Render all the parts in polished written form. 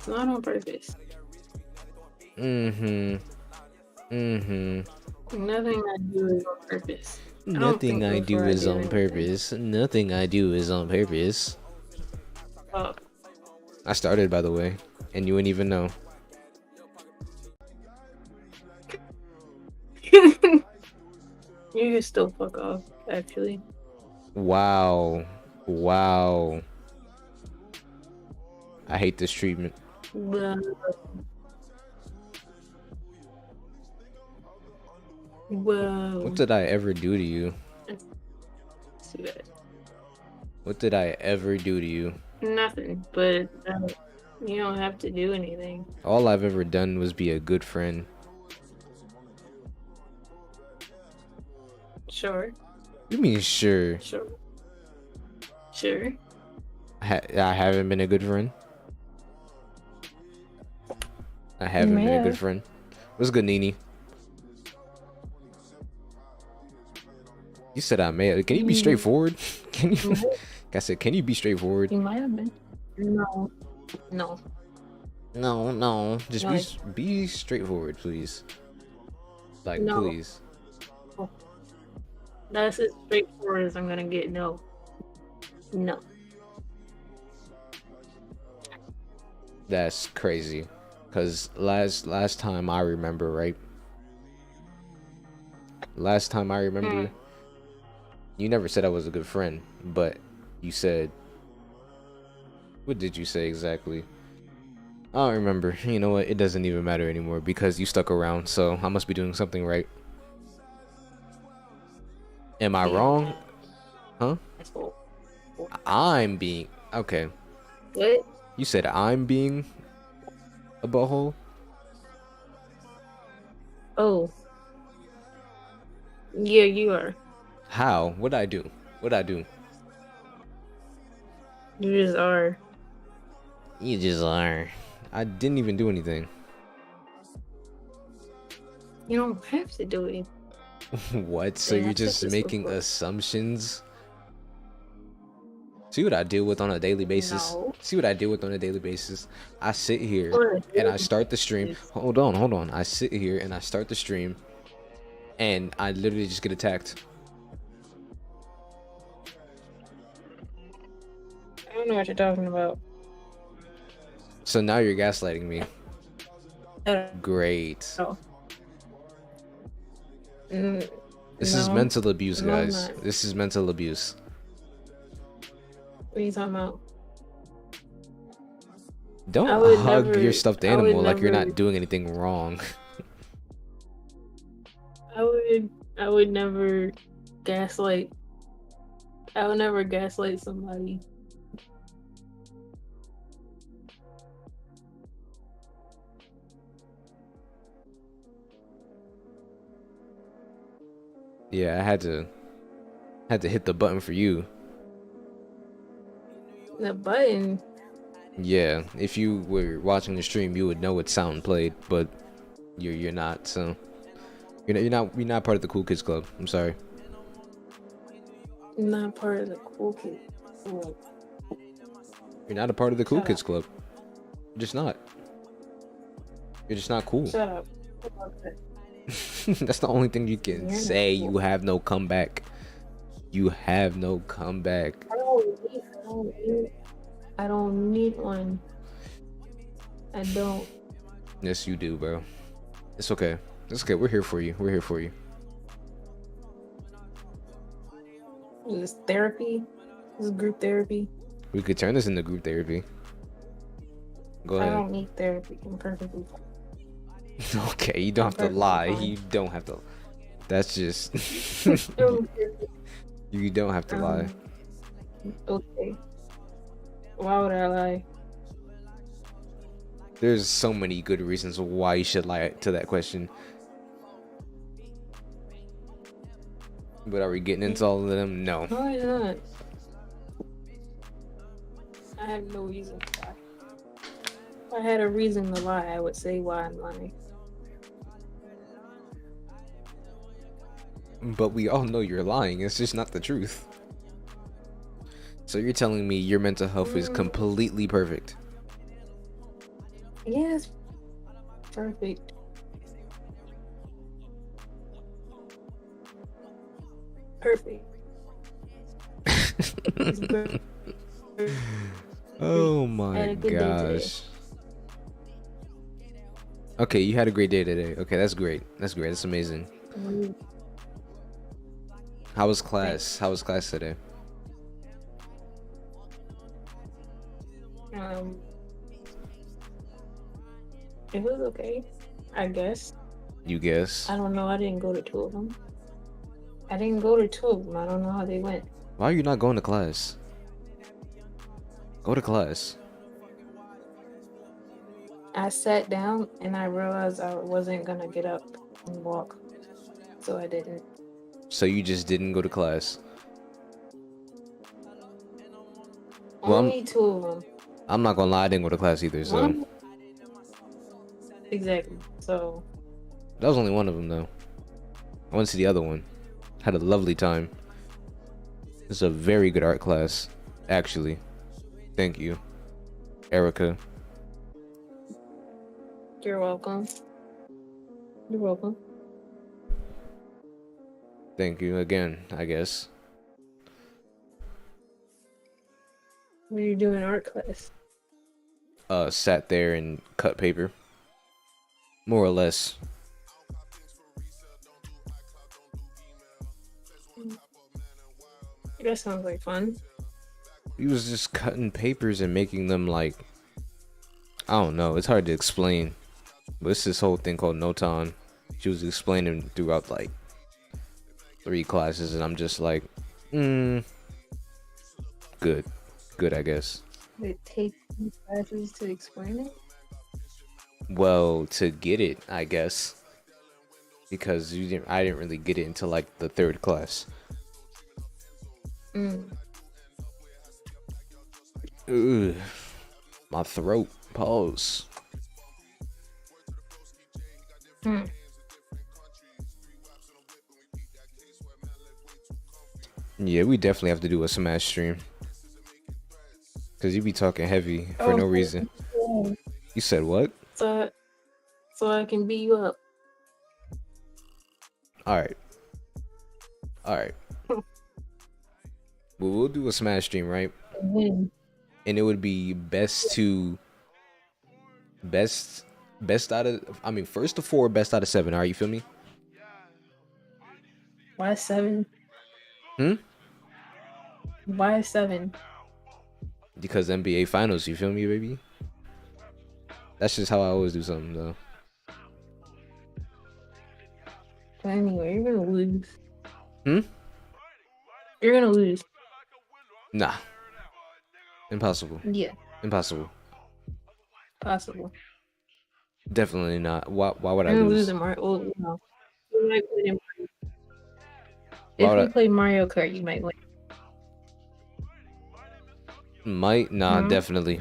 Not on purpose. Mm-hmm. Mm-hmm. Nothing I do is on purpose. I don't Nothing think I do before I is do on anything. purpose. Nothing I do is on purpose. Oh. I started, by the way, and you wouldn't even know. You can still fuck off, actually. Wow. Wow. I hate this treatment. But, What whoa. did I ever do to you? See that. What did I ever do to you? Nothing, but you don't have to do anything. All I've ever done was be a good friend. Sure. You mean sure? Sure. Sure. I haven't been a good friend. I You haven't may been a good have. friend. What's good, Nini? You said I may have. Can you be straightforward? Can you? Like I said, can you be straightforward? You might have been. No. No. No, no. Just No. be straightforward, please. Like, No. please. That's as straightforward as I'm gonna get. No. No. That's crazy. Cause last time I remember, right? Last time I remember, you never said I was a good friend, but you said, what did you say exactly? I don't remember. You know what? It doesn't even matter anymore because you stuck around, so I must be doing something right. Am I wrong? Huh? I'm being okay. What? You said I'm being a butthole? Oh. Yeah, you are. How? What'd I do? What'd I do? You just are. You just are. I didn't even do anything. You don't have to do it. What? So you're just making assumptions? See what I deal with on a daily basis? No. See what I deal with on a daily basis? I sit here and I start the stream. Hold on. I sit here and I start the stream and I literally just get attacked. I don't know what you're talking about. So now you're gaslighting me. Great. No. This is mental abuse, guys. This is mental abuse. What are you talking about? Don't hug your stuffed animal like you're not doing anything wrong. I would never gaslight. I would never gaslight somebody. Yeah, I had to hit the button for you. The button? Yeah, if you were watching the stream, you would know what sound played, but you're not. So you're not part of the Cool Kids Club. I'm sorry. Not part of the Cool Kids Club. You're not a part of the Cool Kids Club. You're just not. You're just not cool. Shut up. That's the only thing you can say. Cool. You have no comeback. You have no comeback. I don't need one. I don't. Yes, you do, bro. It's okay. It's okay. We're here for you. We're here for you. Is this therapy? This is group therapy? We could turn this into group therapy. Go ahead. I don't need therapy. I'm perfectly fine. Okay, you don't have to lie. You don't have to. That's just. You don't have to lie. Okay. Why would I lie? There's so many good reasons why you should lie to that question. But are we getting into all of them? No. No, it's not. I have no reason to lie. If I had a reason to lie, I would say why I'm lying. But we all know you're lying. It's just not the truth. So you're telling me your mental health is completely perfect? Yes, perfect. Perfect. It's great. Oh I my had a good day today. gosh. Okay, you had a great day today. Okay, that's great. That's great. That's amazing. Mm, How was class? thanks. How was class today? Um, it was okay, I guess. You guess. I don't know. I didn't go to two of them. I didn't go to two of them. I don't know how they went. Why are you not going to class? Go to class. I sat down and I realized I wasn't gonna get up and walk, so I didn't. So you just didn't go to class. Well, Only two of them. I'm not gonna lie, I didn't go to class either, so One exactly. So that was only one of them though. I went to the other one. Had a lovely time. It's a very good art class, actually. Thank you, Erica. you're welcome. You're welcome. Thank you again, I guess. What are you doing in art class? Sat there and cut paper. More or less. That sounds like fun. He was just cutting papers and making them like, I don't know, it's hard to explain. But it's this whole thing called Noton. She was explaining throughout like 3 classes, and I'm just like, good. Good, I guess. It takes classes to explain it. Well, to get it, I guess. Because I didn't really get it until like the 3rd class. Ugh. My throat. Pause. Yeah, we definitely have to do a Smash stream. Cause you be talking heavy for no reason. You said what? So I can beat you up. Alright. Well, we'll do a Smash stream, right? Win. And it would be best out of, I mean, first to 4, best out of 7. Alright, you feel me? Why 7? Why 7? Because NBA Finals, you feel me, baby? That's just how I always do something, though. But anyway, you're gonna lose. You're gonna lose. Nah. Impossible. Yeah. Impossible. Possible. Definitely not. Why would I You're gonna lose? lose in Mario. Well, no. You might win in Mario. Why If would we play Mario Kart, you might win. Might? Nah, definitely.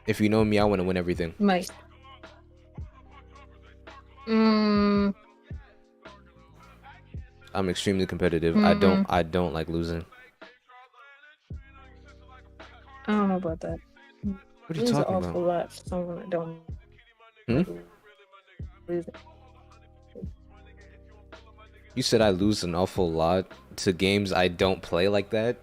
If you know me, I want to win everything. Might. I'm extremely competitive. I don't like losing. I don't know about that. What are you talking an awful about? lot for someone that don't lose. You said I lose an awful lot to games I don't play like that?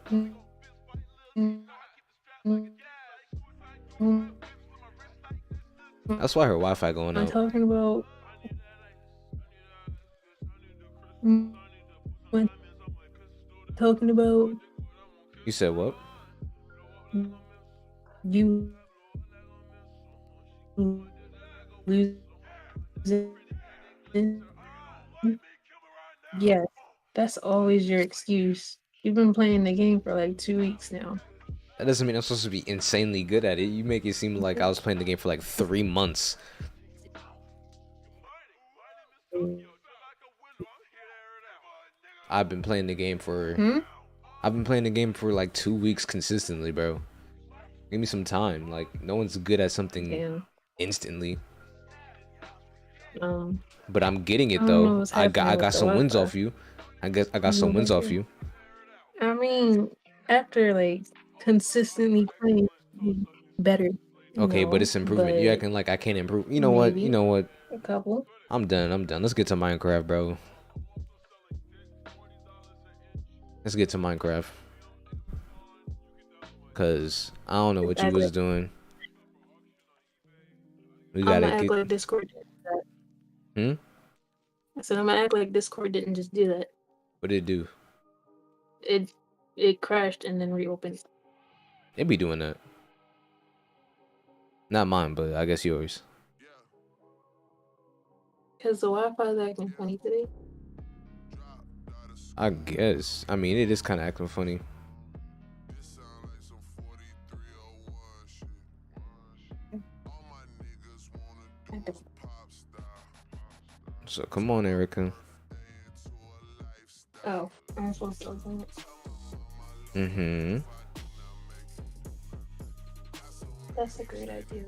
That's why her Wi-Fi going I'm out. talking about when talking about You said what? you losing. Yes, that's always your excuse. You've been playing the game for like 2 weeks now. That doesn't mean I'm supposed to be insanely good at it. You make it seem like I was playing the game for like 3 months. I've been playing the game for like 2 weeks consistently, bro. Give me some time. Like, no one's good at something instantly. But I'm getting it though. I got some wins off you. I got some wins off you. I mean, after like consistently playing, better. Okay, but No, it's improvement. You but acting like I can't improve. You know what? You maybe know what? a couple. I'm done. I'm done. Let's get to Minecraft, bro. Let's get to Minecraft. Cause I don't know what you Act was like, doing. We I'm gotta gonna act get. like Discord did that. Hmm. I said I'm gonna act like Discord didn't just do that. What did it do? It it crashed and then reopened. It be doing that. Not mine, but I guess yours. Because the Wi-Fi is acting funny today. I guess. I mean, it is kind of acting funny. So come on, Erica. Oh, I'm supposed to open it. Mm-hmm. That's a great idea.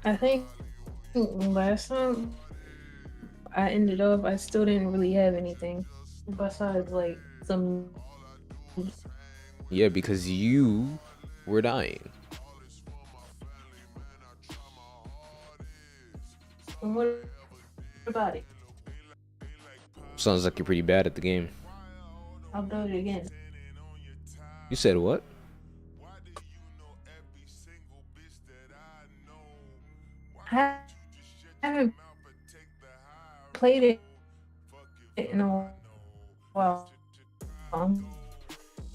I think last time I ended up, I still didn't really have anything besides like some. Yeah, because you were dying. What about it? Sounds like you're pretty bad at the game. I'll do it again. You said what? I haven't played it in a while.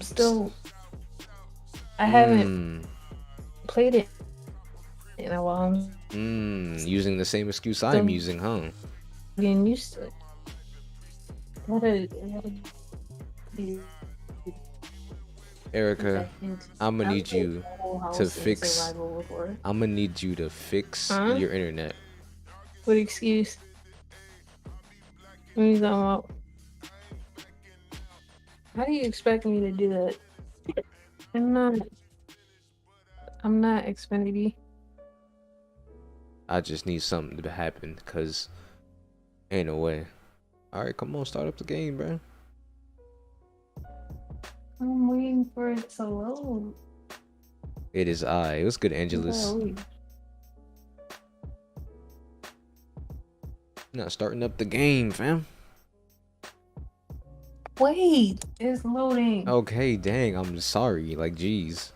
Still, I haven't played it in a while. Using the same excuse I'm using, huh? Getting used to it. Erica, I'm gonna need you to fix. I'm gonna need you to fix your internet. What excuse? What are you talking about? How do you expect me to do that? I'm not Xfinity. I just need something to happen, cause ain't no way. All right, come on, start up the game, bro. I'm waiting for it to load. It is I. It was good, Angelus. Not starting up the game, fam. Wait, it's loading. Okay, dang. I'm sorry. Like, geez.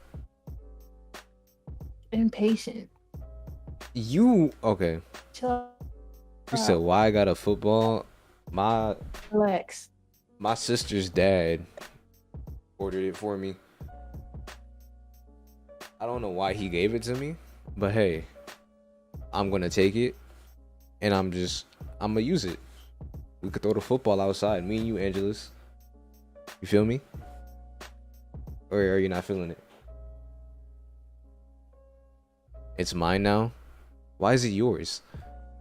Impatient. You okay? Chill. You said why I got a football? Relax. My sister's dad ordered it for me. I don't know why he gave it to me, but hey, I'm gonna take it, and I'm gonna use it. We could throw the football outside, me and you, Angelus. You feel me? Or are you not feeling it? It's mine now. Why is it yours?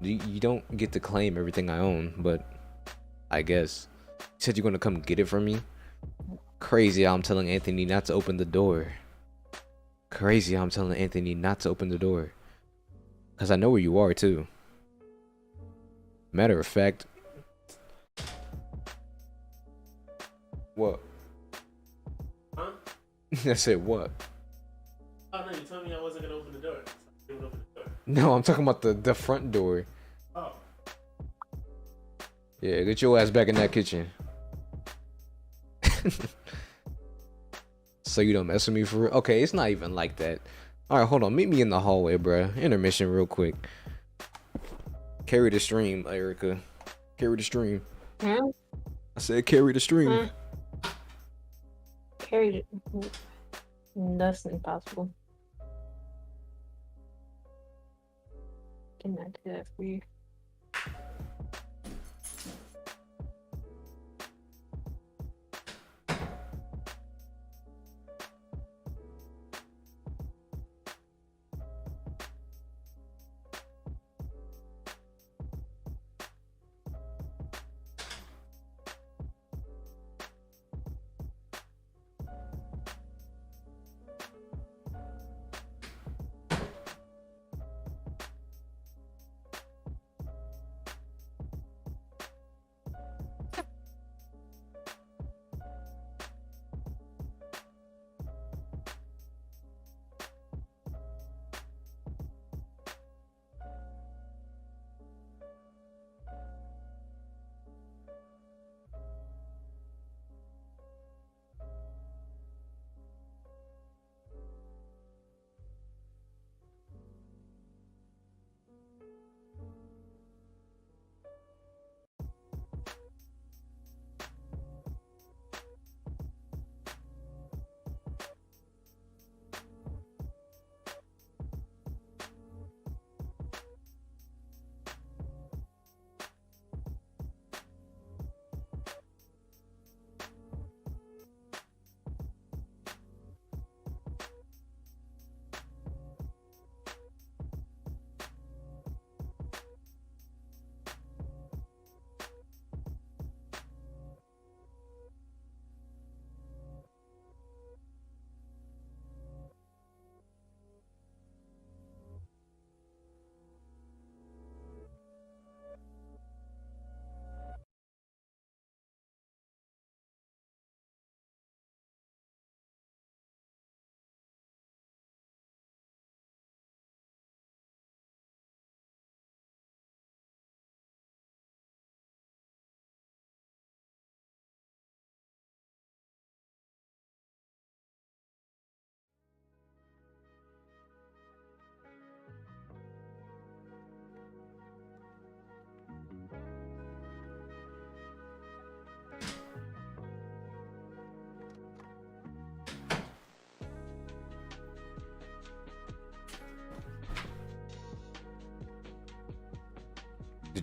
You don't get to claim everything I own, but I guess. You said you're gonna come get it from me? Crazy how I'm telling Anthony not to open the door. Crazy how I'm telling Anthony not to open the door. Because I know where you are, too. Matter of fact. What? Huh? I said what? Oh no, you told me I wasn't gonna open the door. So I didn't open the door. No, I'm talking about the front door. Oh. Yeah, get your ass back in that kitchen. So you don't mess with me for real? Okay, it's not even like that. Alright, hold on. Meet me in the hallway, bruh. Intermission real quick. Carry the stream, Erica. Carry the stream. Huh? I said carry the stream. Carried it. That's impossible. Can I do that for you?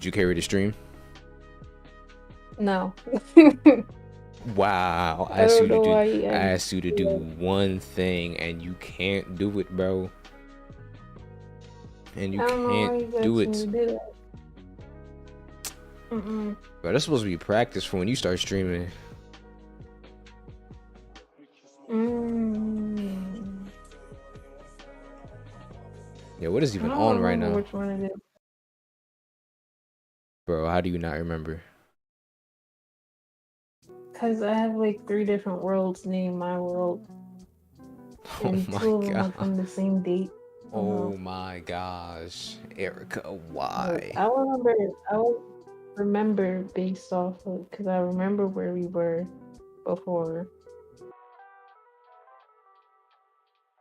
Did you carry the stream? No. Wow. I don't know why you I asked asked you to do one thing and you can't do it, bro. And you I don't know why you can't do asked me to it. do that. Mm-mm. Bro, that's supposed to be practice for when you start streaming. Mm. Yeah, what is I even don't on right remember now? which one it is. Bro, how do you not remember? Because I have like 3 different worlds named my world. Oh And my 2 of them are god. from the same date. Oh my gosh. Erica, But why? I will remember based off of, because I remember where we were before.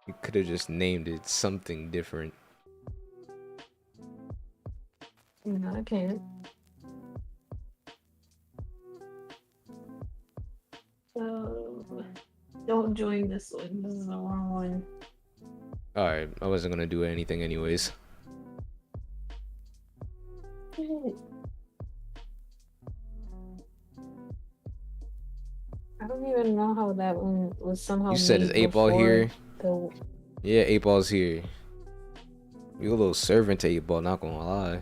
You could have just named it something different. No, I can't. Don't join this one. This is the wrong one. Alright, I wasn't gonna do anything anyways. I don't even know how that one was somehow You said made it's 8 ball before here? the. Yeah, 8 ball's here. You a little servant to 8 ball, not gonna lie.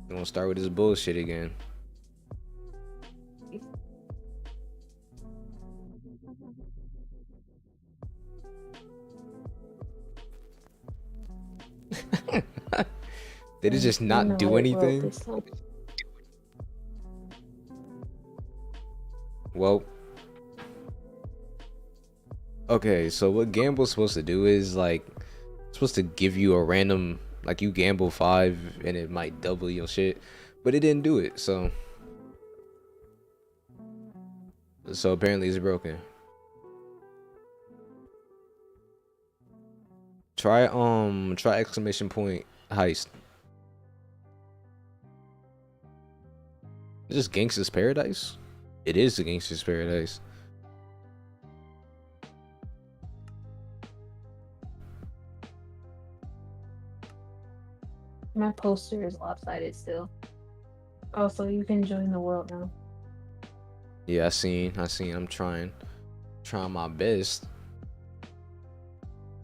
You gonna start with this bullshit again. Did it just not do anything? Well, okay, so what Gamble's supposed to do is like supposed to give you a random, like you gamble 5 and it might double your shit, but it didn't do it, so apparently it's broken. Try exclamation point heist. Is this Gangsta's Paradise? It is the Gangsta's Paradise. My poster is lopsided still. Also, you can join the world now. Yeah, I seen. I'm trying my best.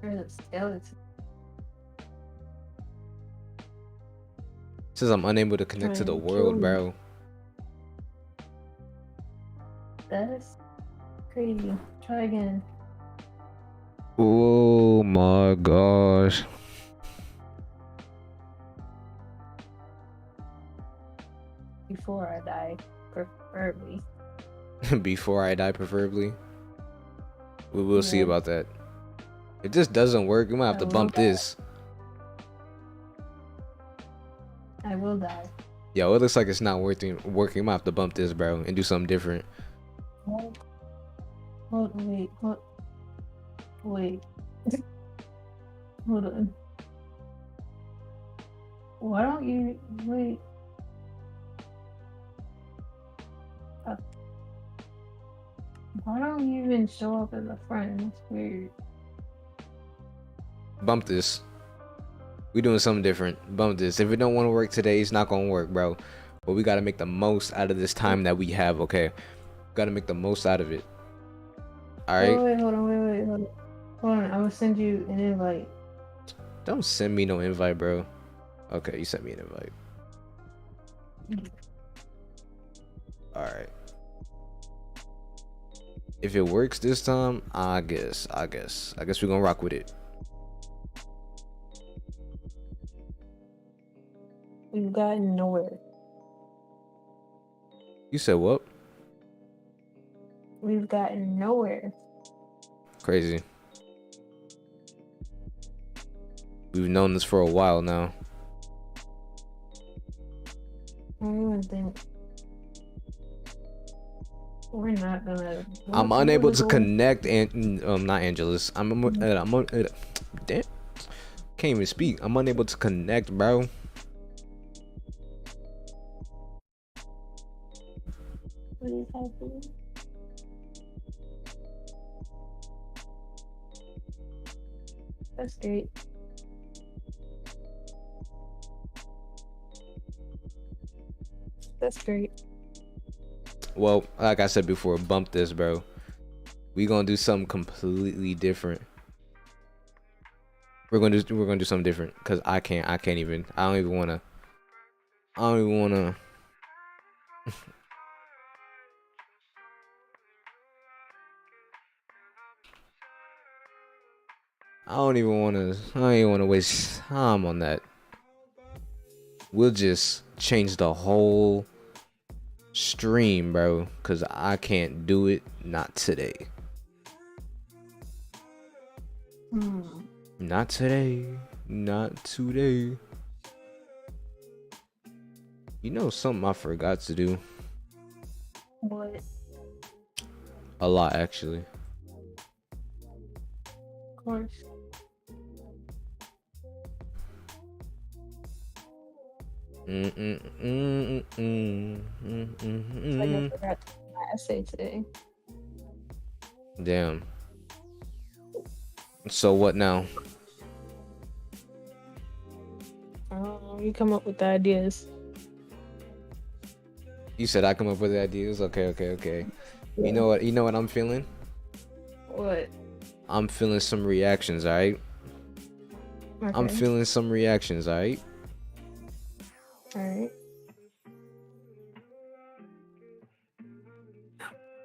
There's a skeleton. Says I'm unable to connect to the world, bro. That's crazy. Try again. Oh my gosh. Before I die, preferably. Before I die, preferably. We will see about that. If this doesn't work, we might have to bump this. I will die. Yo, it looks like it's not working. We might have to bump this, bro, and do something different. Wait. Hold on. Why don't you wait? Why don't you even show up as a friend? It's weird. Bump this. We doing something different. Bump this. If it don't want to work today, it's not gonna work, bro. But we gotta make the most out of this time that we have. Okay, gotta make the most out of it. All right. Wait, hold on. Hold on. I'm gonna send you an invite. Don't send me no invite, bro. Okay, you sent me an invite. All right. If it works this time, I guess we're gonna rock with it. We've gotten nowhere. You said what? We've gotten nowhere. Crazy. We've known this for a while now. I don't even think we're not gonna. I'm unable to connect and not Angelus. I'm damn. Can't even speak. I'm unable to connect, bro. What is happening? That's great. That's great. Well, like I said before, bump this, bro. We gonna do something completely different. We're gonna do something different because I don't even wanna. I don't even wanna. I don't even wanna waste time on that. We'll just change the whole stream, bro, because I can't do it. Not today. Not today. Not today. You know something I forgot to do? What? A lot, actually. Of course. I forgot my essay today. Damn. So what now? You come up with the ideas. You said I come up with the ideas? Okay. Yeah. You know what I'm feeling? What? I'm feeling some reactions, alright? Okay. I'm feeling some reactions, alright? Alright.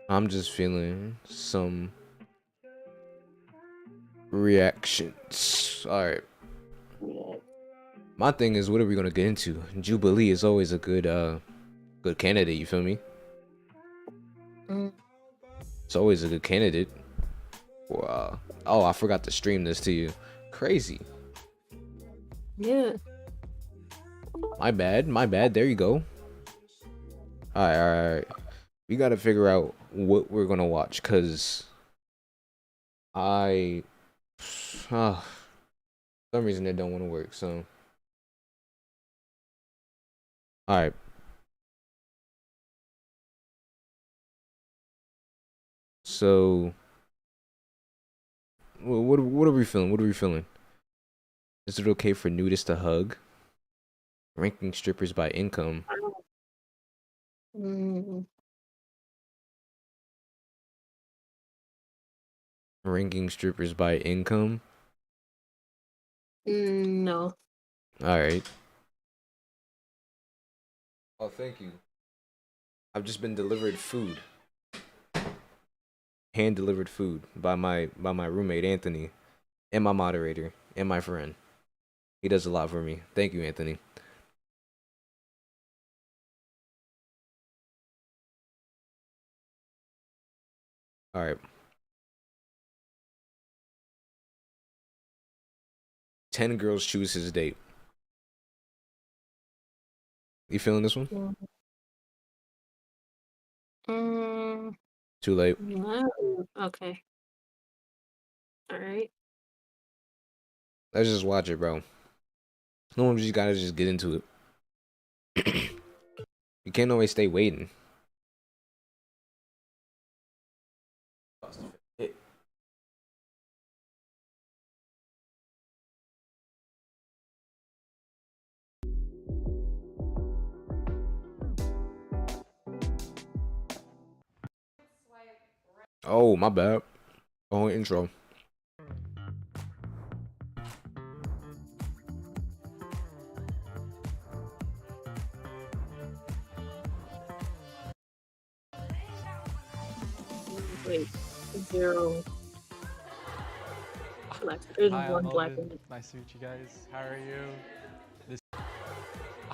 I'm just feeling some reactions. Alright. My thing is, what are we gonna get into? Jubilee is always a good candidate, you feel me? It's always a good candidate. Wow. Oh, I forgot to stream this to you. Crazy. Yeah. My bad. There you go. Alright. We gotta figure out what we're gonna watch, cause for some reason it don't want to work, so alright. So what are we feeling? What are we feeling? Is it okay for nudists to hug? Ranking strippers by income. Ranking strippers by income? No. Alright. Oh, thank you. I've just been delivered food. Hand delivered food by my roommate Anthony, and my moderator, and my friend. He does a lot for me. Thank you, Anthony. Alright. 10 girls choose his date. You feeling this one? Too late. No. Okay. Alright. Let's just watch it, bro. No one just gotta just get into it. You can't always stay waiting. Oh, my bad. Oh, intro. Wait. 0. Black. There's Hi, one I'm black Melvin. one. Nice to meet you guys. How are you?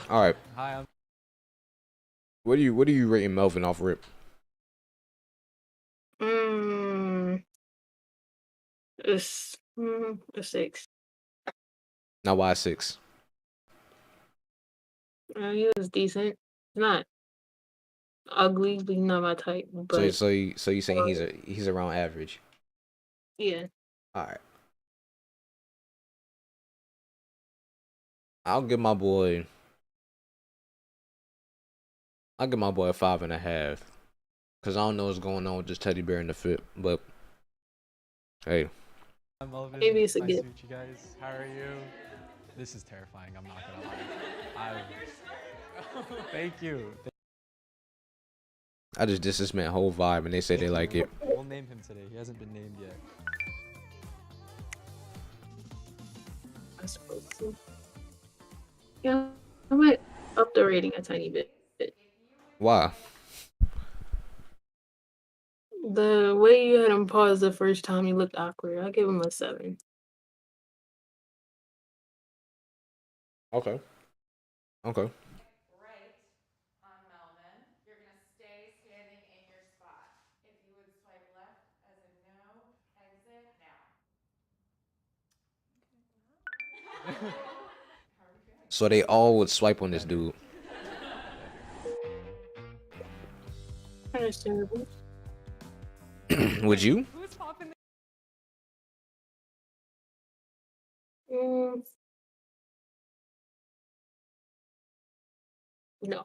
All right. Hi, I'm. What are you rating Melvin off rip? It's a 6. Now why 6? He was decent. Not ugly, but he's not my type. But So you saying he's around average? yeah. All right. I'll give my boy a 5.5. Cause I don't know what's going on with this teddy bear in the fit, but hey. I'm Melvin. Maybe it's a nice good. to meet you guys. How are you? This is terrifying. I'm not gonna lie. Thank you. I just diss this man whole vibe, and they say they like it. We'll name him today. He hasn't been named yet. I suppose so. Yeah, I might up the rating a tiny bit. Why? The way you had him pause the first time, he looked awkward. I'll give him a 7. Okay. Okay. Right on Melvin. You're going to stay standing in your spot. If you would swipe left as in no, exit now. So they all would swipe on this dude. Understandable. Would you? Who's popping Mm, no.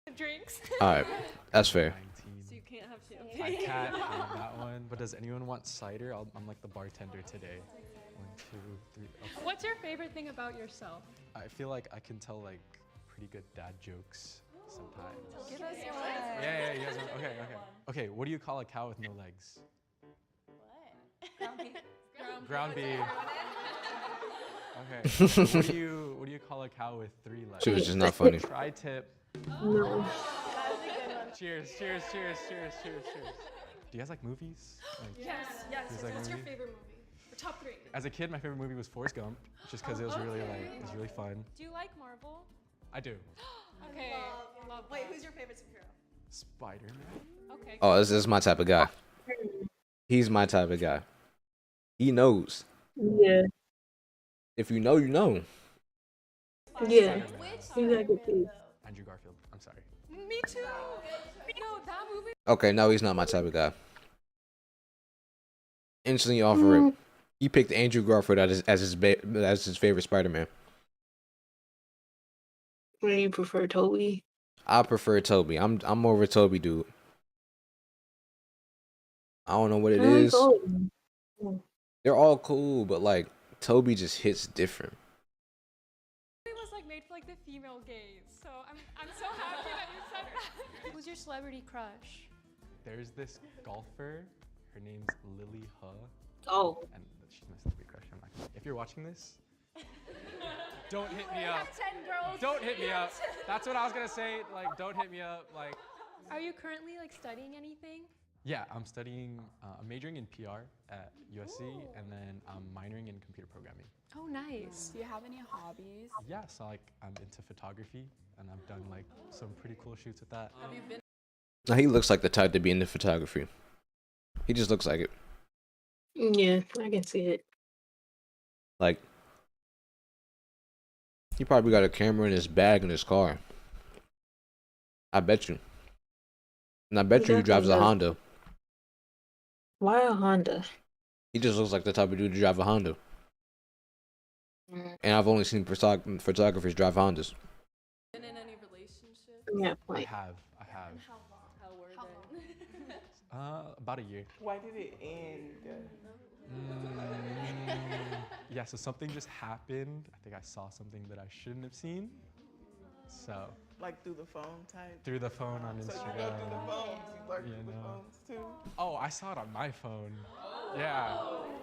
the drinks? All right, that's fair. 19. So you can't have I champagne. can't name that one. But does anyone want cider? I'm like the bartender today. 1, 2, 3. Okay. What's your favorite thing about yourself? I feel like I can tell like pretty good dad jokes sometimes. Give us one. Yeah, you guys want, okay. Okay, what do you call a cow with no legs? Ground beef. Ground beef. Okay. what do you call a cow with 3 legs? She was just not funny. Tri-tip. No. Cheers. Do you guys like movies? Like, Yes. Who's like What's your movie? favorite movie? Or top 3? as a kid, my favorite movie was Forrest Gump, just because it was really it was really fun. Do you like Marvel? I do. Okay. Love Wait, that. who's your favorite superhero? Spider-Man. Okay. Oh, this is my type of guy. He's my type of guy. He knows. Yeah. If you know, you know. Yeah. Spider-Man. You got good taste. Andrew Garfield. I'm sorry. Me too. No, that movie. Okay, no, he's not my type of guy. Instantly off rip. He picked Andrew Garfield as his favorite Spider-Man. What do you prefer, Toby? I prefer Toby. I'm more of a Toby dude. I don't know what it is. They're all cool, but like Toby just hits different. It was like made for like the female gaze. So I'm so happy that you said that. Who's your celebrity crush? There's this golfer. Her name's Lily Huh, Oh. and she's my celebrity crush. I'm not. If you're watching this, don't hit me up. 10 girls. Don't hit me up. That's what I was gonna say. Like, don't hit me up. Like, Are you currently like studying anything? yeah, I'm studying. I'm majoring in PR at USC, and then I'm minoring in computer programming. Oh, nice. Do you have any hobbies? Yeah, so like I'm into photography, and I've done like some pretty cool shoots with that. Have you been? Now he looks like the type to be into photography. He just looks like it. Yeah, I can see it. Like he probably got a camera in his bag in his car. I bet you. And I bet you he drives a Definitely. Honda. Why a Honda? He just looks like the type of dude to drive a Honda. Mm. And I've only seen photographers drive Hondas. Been in any relationship? Yeah, I like have. How long? How were they? About a year. Why did it end? Yeah, so something just happened. I think I saw something that I shouldn't have seen. So Like through the phone type? through the phone on So you Instagram. go through the phones, you lurk You through the know. phones too? Oh, I saw it on my phone. Yeah.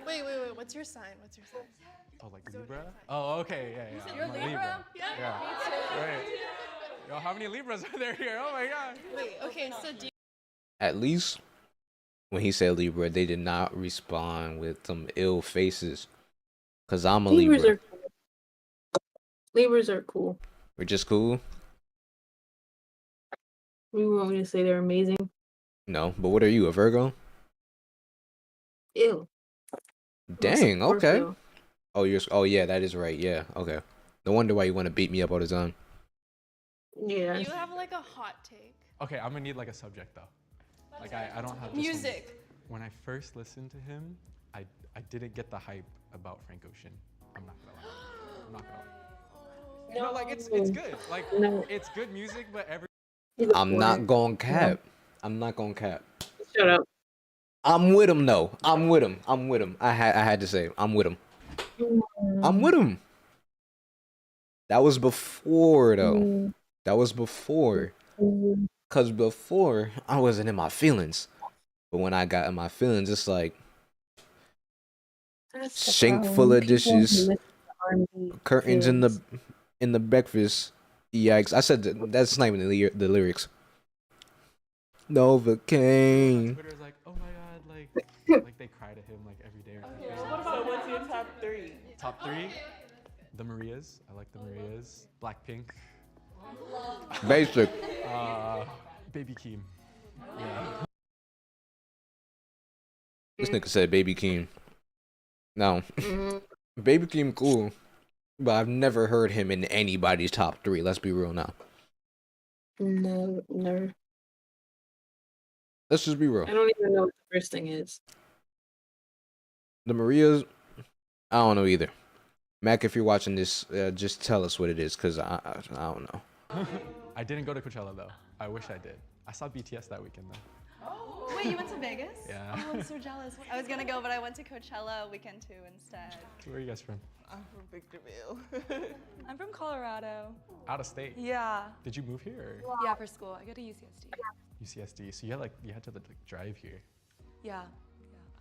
Wait. What's your sign? Oh, like Libra? Oh, okay. Yeah. You're I'm a Libra? Yeah. Right. Yo, how many Libras are there here? Oh my god. Wait. Okay. So do you At least when he said Libra, they did not respond with some ill faces. Cause I'm a Libras Libra. are cool. Libras are cool. We're just cool. You want me to say they're amazing? No, but what are you, a Virgo? Ew. Dang, okay. Scorpio. Oh yeah, that is right. Yeah, okay. No wonder why you want to beat me up all the time. Yeah. you have like a hot take? Okay, I'm gonna need like a subject though. Like I don't have this one. Music. When I first listened to him, I didn't get the hype about Frank Ocean. I'm not gonna lie. I'm not gonna lie. You know, like it's good. Like No. it's good music, but He's a I'm not foreigner. going cap. I'm not going cap. Shut up. I'm with him though. I'm with him. I had to say, I'm with him. I'm with him. That was before though. That was before. Cause before I wasn't in my feelings, but when I got in my feelings, it's like That's the sink problem. full of People who dishes, listen to R&B curtains feelings. in the breakfast. Yikes! I said that's not even the lyrics. Novocaine. Twitter's like, oh my god, like they cry to him like every day or something. So what's your top 3? Top 3, the Marias. I like the Marias. Blackpink. Basic. Baby Keem. Yeah. This nigga said Baby Keem. No, Mhm. Baby Keem cool, but I've never heard him in anybody's top 3. Let's be real now. No, never. Let's just be real. I don't even know what the first thing is. The Marias, I don't know either. Mac, if you're watching this, just tell us what it is, cause I don't know. I didn't go to Coachella though. I wish I did. I saw BTS that weekend though. Wait, you went to Vegas? Yeah. Oh, I'm so jealous. I was gonna go, but I went to Coachella weekend 2 instead. Where are you guys from? I'm from Victorville. I'm from Colorado. Out of state. Yeah. Did you move here? Yeah, for school. I go to UCSD. Or UCSD. So you had to drive here. Yeah.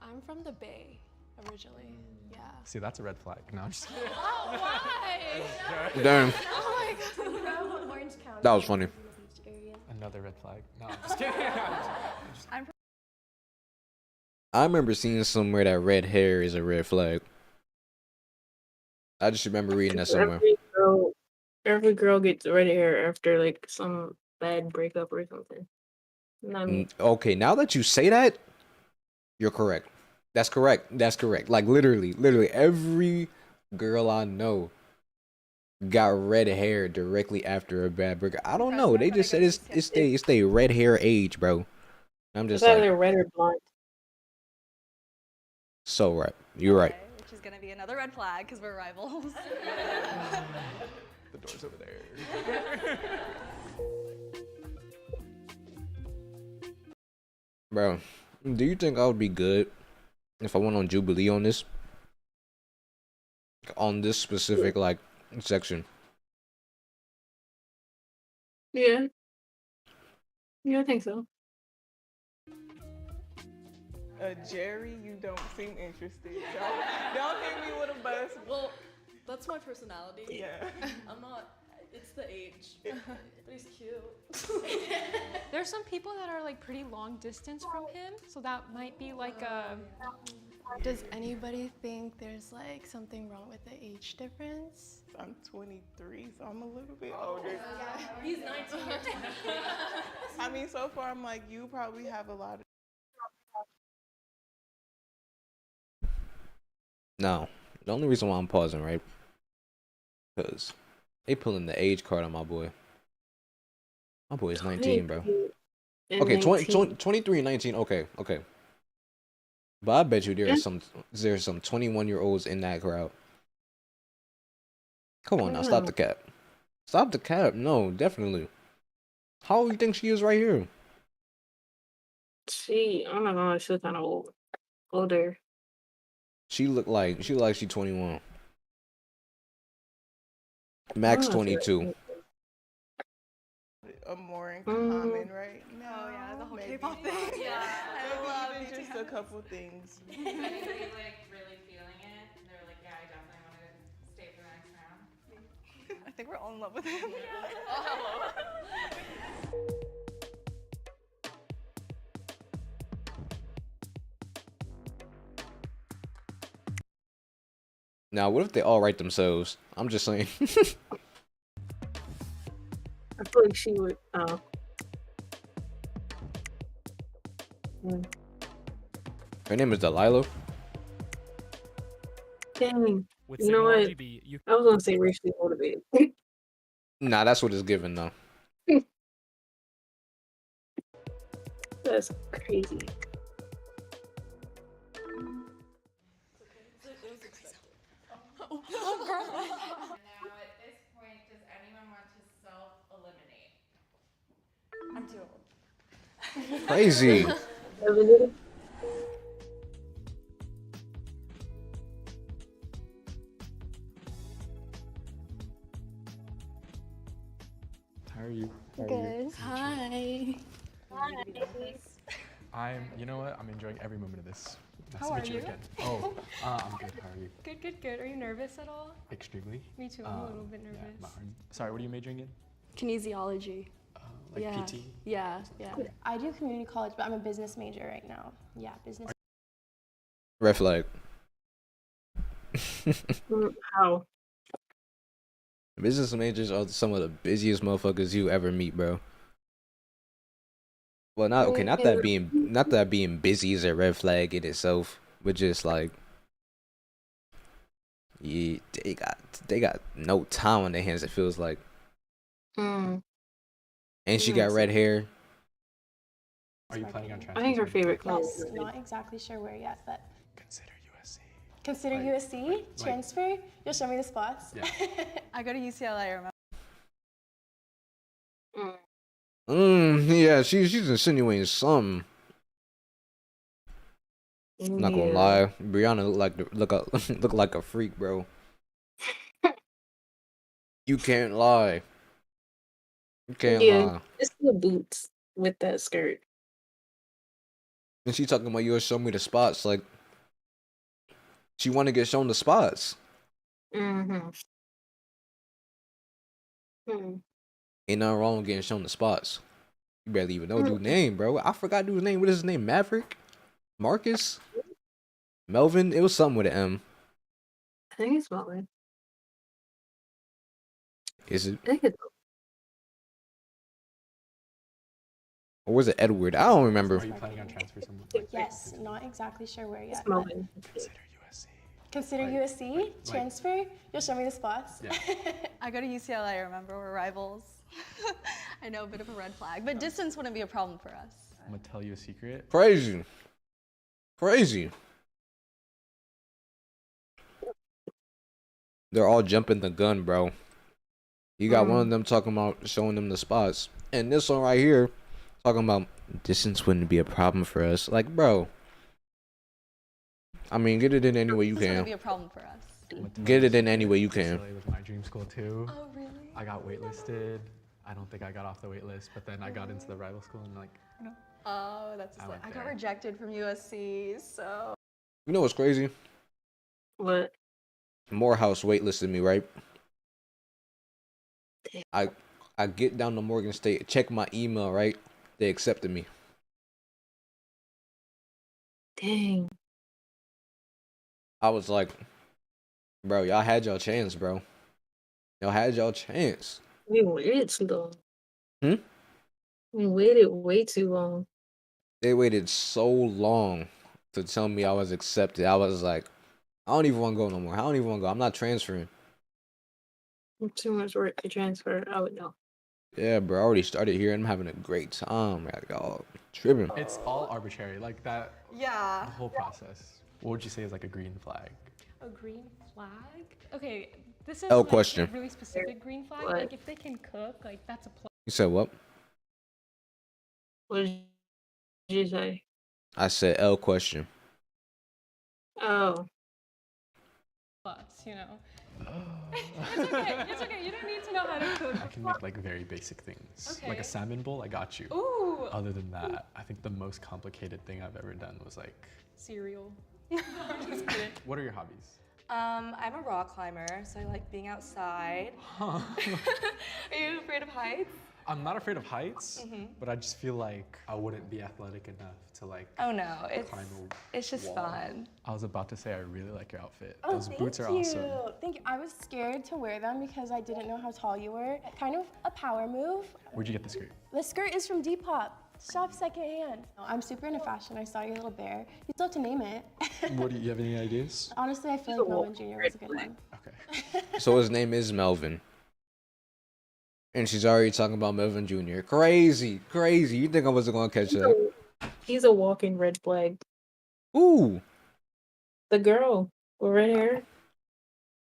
I'm from the Bay originally. Yeah. See, that's a red flag. No, I'm just kidding. Oh, why? Damn, Oh my god. Orange County. that was funny. Another red flag. No, I'm just kidding. I remember seeing somewhere that red hair is a red flag. I just remember reading that somewhere. Every girl gets red hair after like some bad breakup or something. Not me. Okay, now that you say that, you're correct. That's correct. That's correct. Like literally every girl I know got red hair directly after a bad breakup. I don't know. They just said it's the red hair age, bro. I'm just It's like either red or blonde. so right. You're right. Okay, which is gonna be another red flag because we're rivals. The door's over there. Bro, do you think I would be good if I went on Jubilee on this? On this specific like section. Yeah. Yeah, I think so. Jerry, you don't seem interested. Don't hit me with a bus. Well, that's my personality. Yeah. I'm not. It's the age. But he's cute. There's some people that are like pretty long distance from him, so that might be like a. Does anybody think there's like something wrong with the age difference? I'm 23, so I'm a little bit older. He's 19. I mean, so far I'm like, you probably have a lot of. No, the only reason why I'm pausing, right? Because they pulling the age card on my boy. My boy is 19, bro. Okay, 23 and 19. Okay. But I bet you there's some 21-year-olds in that crowd. Come on now, stop the cap. Stop the cap. No, definitely. How old do you think she is right here? I'm not gonna lie, she look kind of older. She like she's 21. Max 22. More in common right Oh now. yeah, the whole maybe. K-pop thing. Yeah. I love Maybe even just a BTS. couple things. They like really feeling it. And they're like, yeah, I definitely want to stay for the next round. I think we're all in love with him. Now, what if they all write themselves? I'm just saying. I feel like she would. Her name is Delilah. Dang. With You know what? RGB, you I was gonna say racially motivated. Nah, that's what it's given though. That's crazy. Now at this point, does anyone want to self-eliminate? I'm too old. Crazy. How are you? Good. Hi. You know what? I'm enjoying every moment of this. Nice How to are meet you you? again. Oh, I'm good. How are you? Good, good, good. Are you nervous at all? Extremely. Me too. I'm a little bit nervous. Yeah, sorry, what are you majoring in? Kinesiology. Like Yeah. PT? Yeah, yeah. I do community college, but I'm a business major right now. Yeah, business. Red flag. How? Business majors are some of the busiest motherfuckers you ever meet, bro. Well, not that being busy is a red flag in itself, but just like, yeah, they got no time on their hands. It feels like, Mm. and she got red hair. Are you planning on transferring? I think her favorite color. Yes, not exactly sure where yet, but Consider USC. consider Like- USC transfer. You'll show me the spots. Yeah. I go to UCLA, remember? Yeah, she's insinuating something. Not gonna lie, Brianna look like a freak, bro. You can't lie. You can't lie. It's the boots with that skirt. And she talking about you'll show me the spots. Like, she want to get shown the spots. Mm-hmm. Ain't nothing wrong with getting shown the spots. You barely even know dude's name, bro. I forgot dude's name. What is his name? Maverick? Marcus? Melvin? It was something with an M. I think it's Melvin. Is it? I think it's Or was it Edward? I don't remember. Are you planning on transferring somewhere? Yes, not exactly sure where yet. It's Melvin. Consider USC. Consider Like- USC transfer. You'll show me the spots. Yeah. I go to UCLA, remember? We're rivals. I know, a bit of a red flag, but distance wouldn't be a problem for us. I'm gonna tell you a secret. Crazy. Crazy. They're all jumping the gun, bro. You got one of them talking about showing them the spots. And this one right here talking about distance wouldn't be a problem for us. Like, bro. I mean, get it in any way you This wouldn't can. be a problem for us. I'm gonna tell Get you it in a any secret. way you can. UCLA was my dream school too. Oh, really? I got waitlisted. I don't think I got off the wait list, but then I got into the rival school and like, Oh, that's I went I got there. rejected from USC, so. You know what's crazy? what? Morehouse waitlisted me, right? I get down to Morgan State, check my email, right? They accepted me. Dang. I was like, bro, y'all had your chance, bro. Y'all had your chance. We waited too long. Hmm? We waited way too long. They waited so long to tell me I was accepted. I was like, I don't even want to go no more. I don't even want to go. I'm not transferring. Too much work to transfer. I would know. Yeah, bro. I already started here and I'm having a great time. Like, y'all tripping. it's all arbitrary. Like that, Yeah. the whole process. What would you say is like a green flag? A green flag? Okay, this is L like question. a really specific green flag. What? Like if they can cook, like that's a plus. You said what? What did you say? I said L question. Oh. You know. It's okay. It's okay. You don't need to know how to cook. I can make like very basic things. Like Okay. a salmon bowl, I got you. Ooh, Other than that, I think the most complicated thing I've ever done was like, cereal. I'm just kidding. what are your hobbies? I'm a rock climber, so I like being outside. Are you afraid of heights? I'm not afraid of heights, but I just feel like I wouldn't be athletic enough to like Oh no, climb a it's just wall. fun. I was about to say I really like your outfit. Oh, Those thank boots are you. awesome. Thank you. I was scared to wear them because I didn't know how tall you were. Kind of a power move. Where'd you get the skirt? The skirt is from Depop. Shop secondhand. I'm super into fashion. I saw your little bear. You still have to name it. What do you have any ideas? Honestly, I feel like Melvin Jr. was a good one. Okay. So his name is Melvin. And she's already talking about Melvin Jr. Crazy, crazy. You think I wasn't gonna catch that? He's a walking red flag. Ooh. The girl with red hair.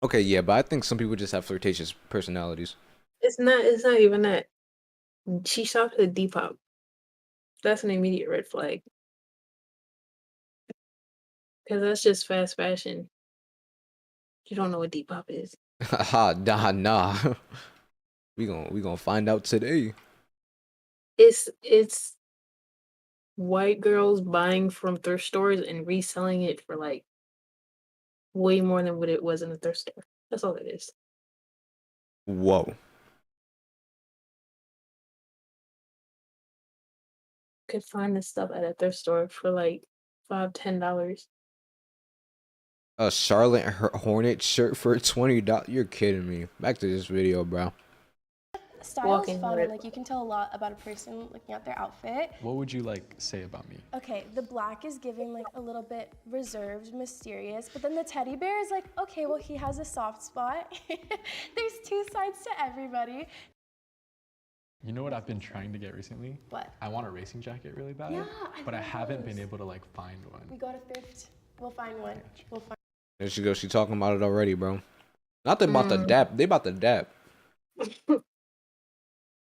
Okay, yeah, but I think some people just have flirtatious personalities. It's not even that. She shops at Depop. That's an immediate red flag. Because that's just fast fashion. You don't know what Depop is. Haha, nah. We gonna find out today. It's white girls buying from thrift stores and reselling it for like way more than what it was in the thrift store. That's all it is. Whoa. Could find this stuff at a thrift store for like $5-10. A Charlotte Hornet shirt for $20. You're kidding me. Back to this video, bro. Style's Walking fun. with- Like you can tell a lot about a person looking at their outfit. What would you like say about me? Okay, the black is giving like a little bit reserved, mysterious, but then the teddy bear is like, okay, well he has a soft spot. There's two sides to everybody. You know what I've been trying to get recently? What? I want a racing jacket really bad, Yeah, but I love haven't been those. able to like find one. We go to thrift. We'll find one. We'll find. There she goes. She talking about it already, bro. Not they about to dap. They about to dap.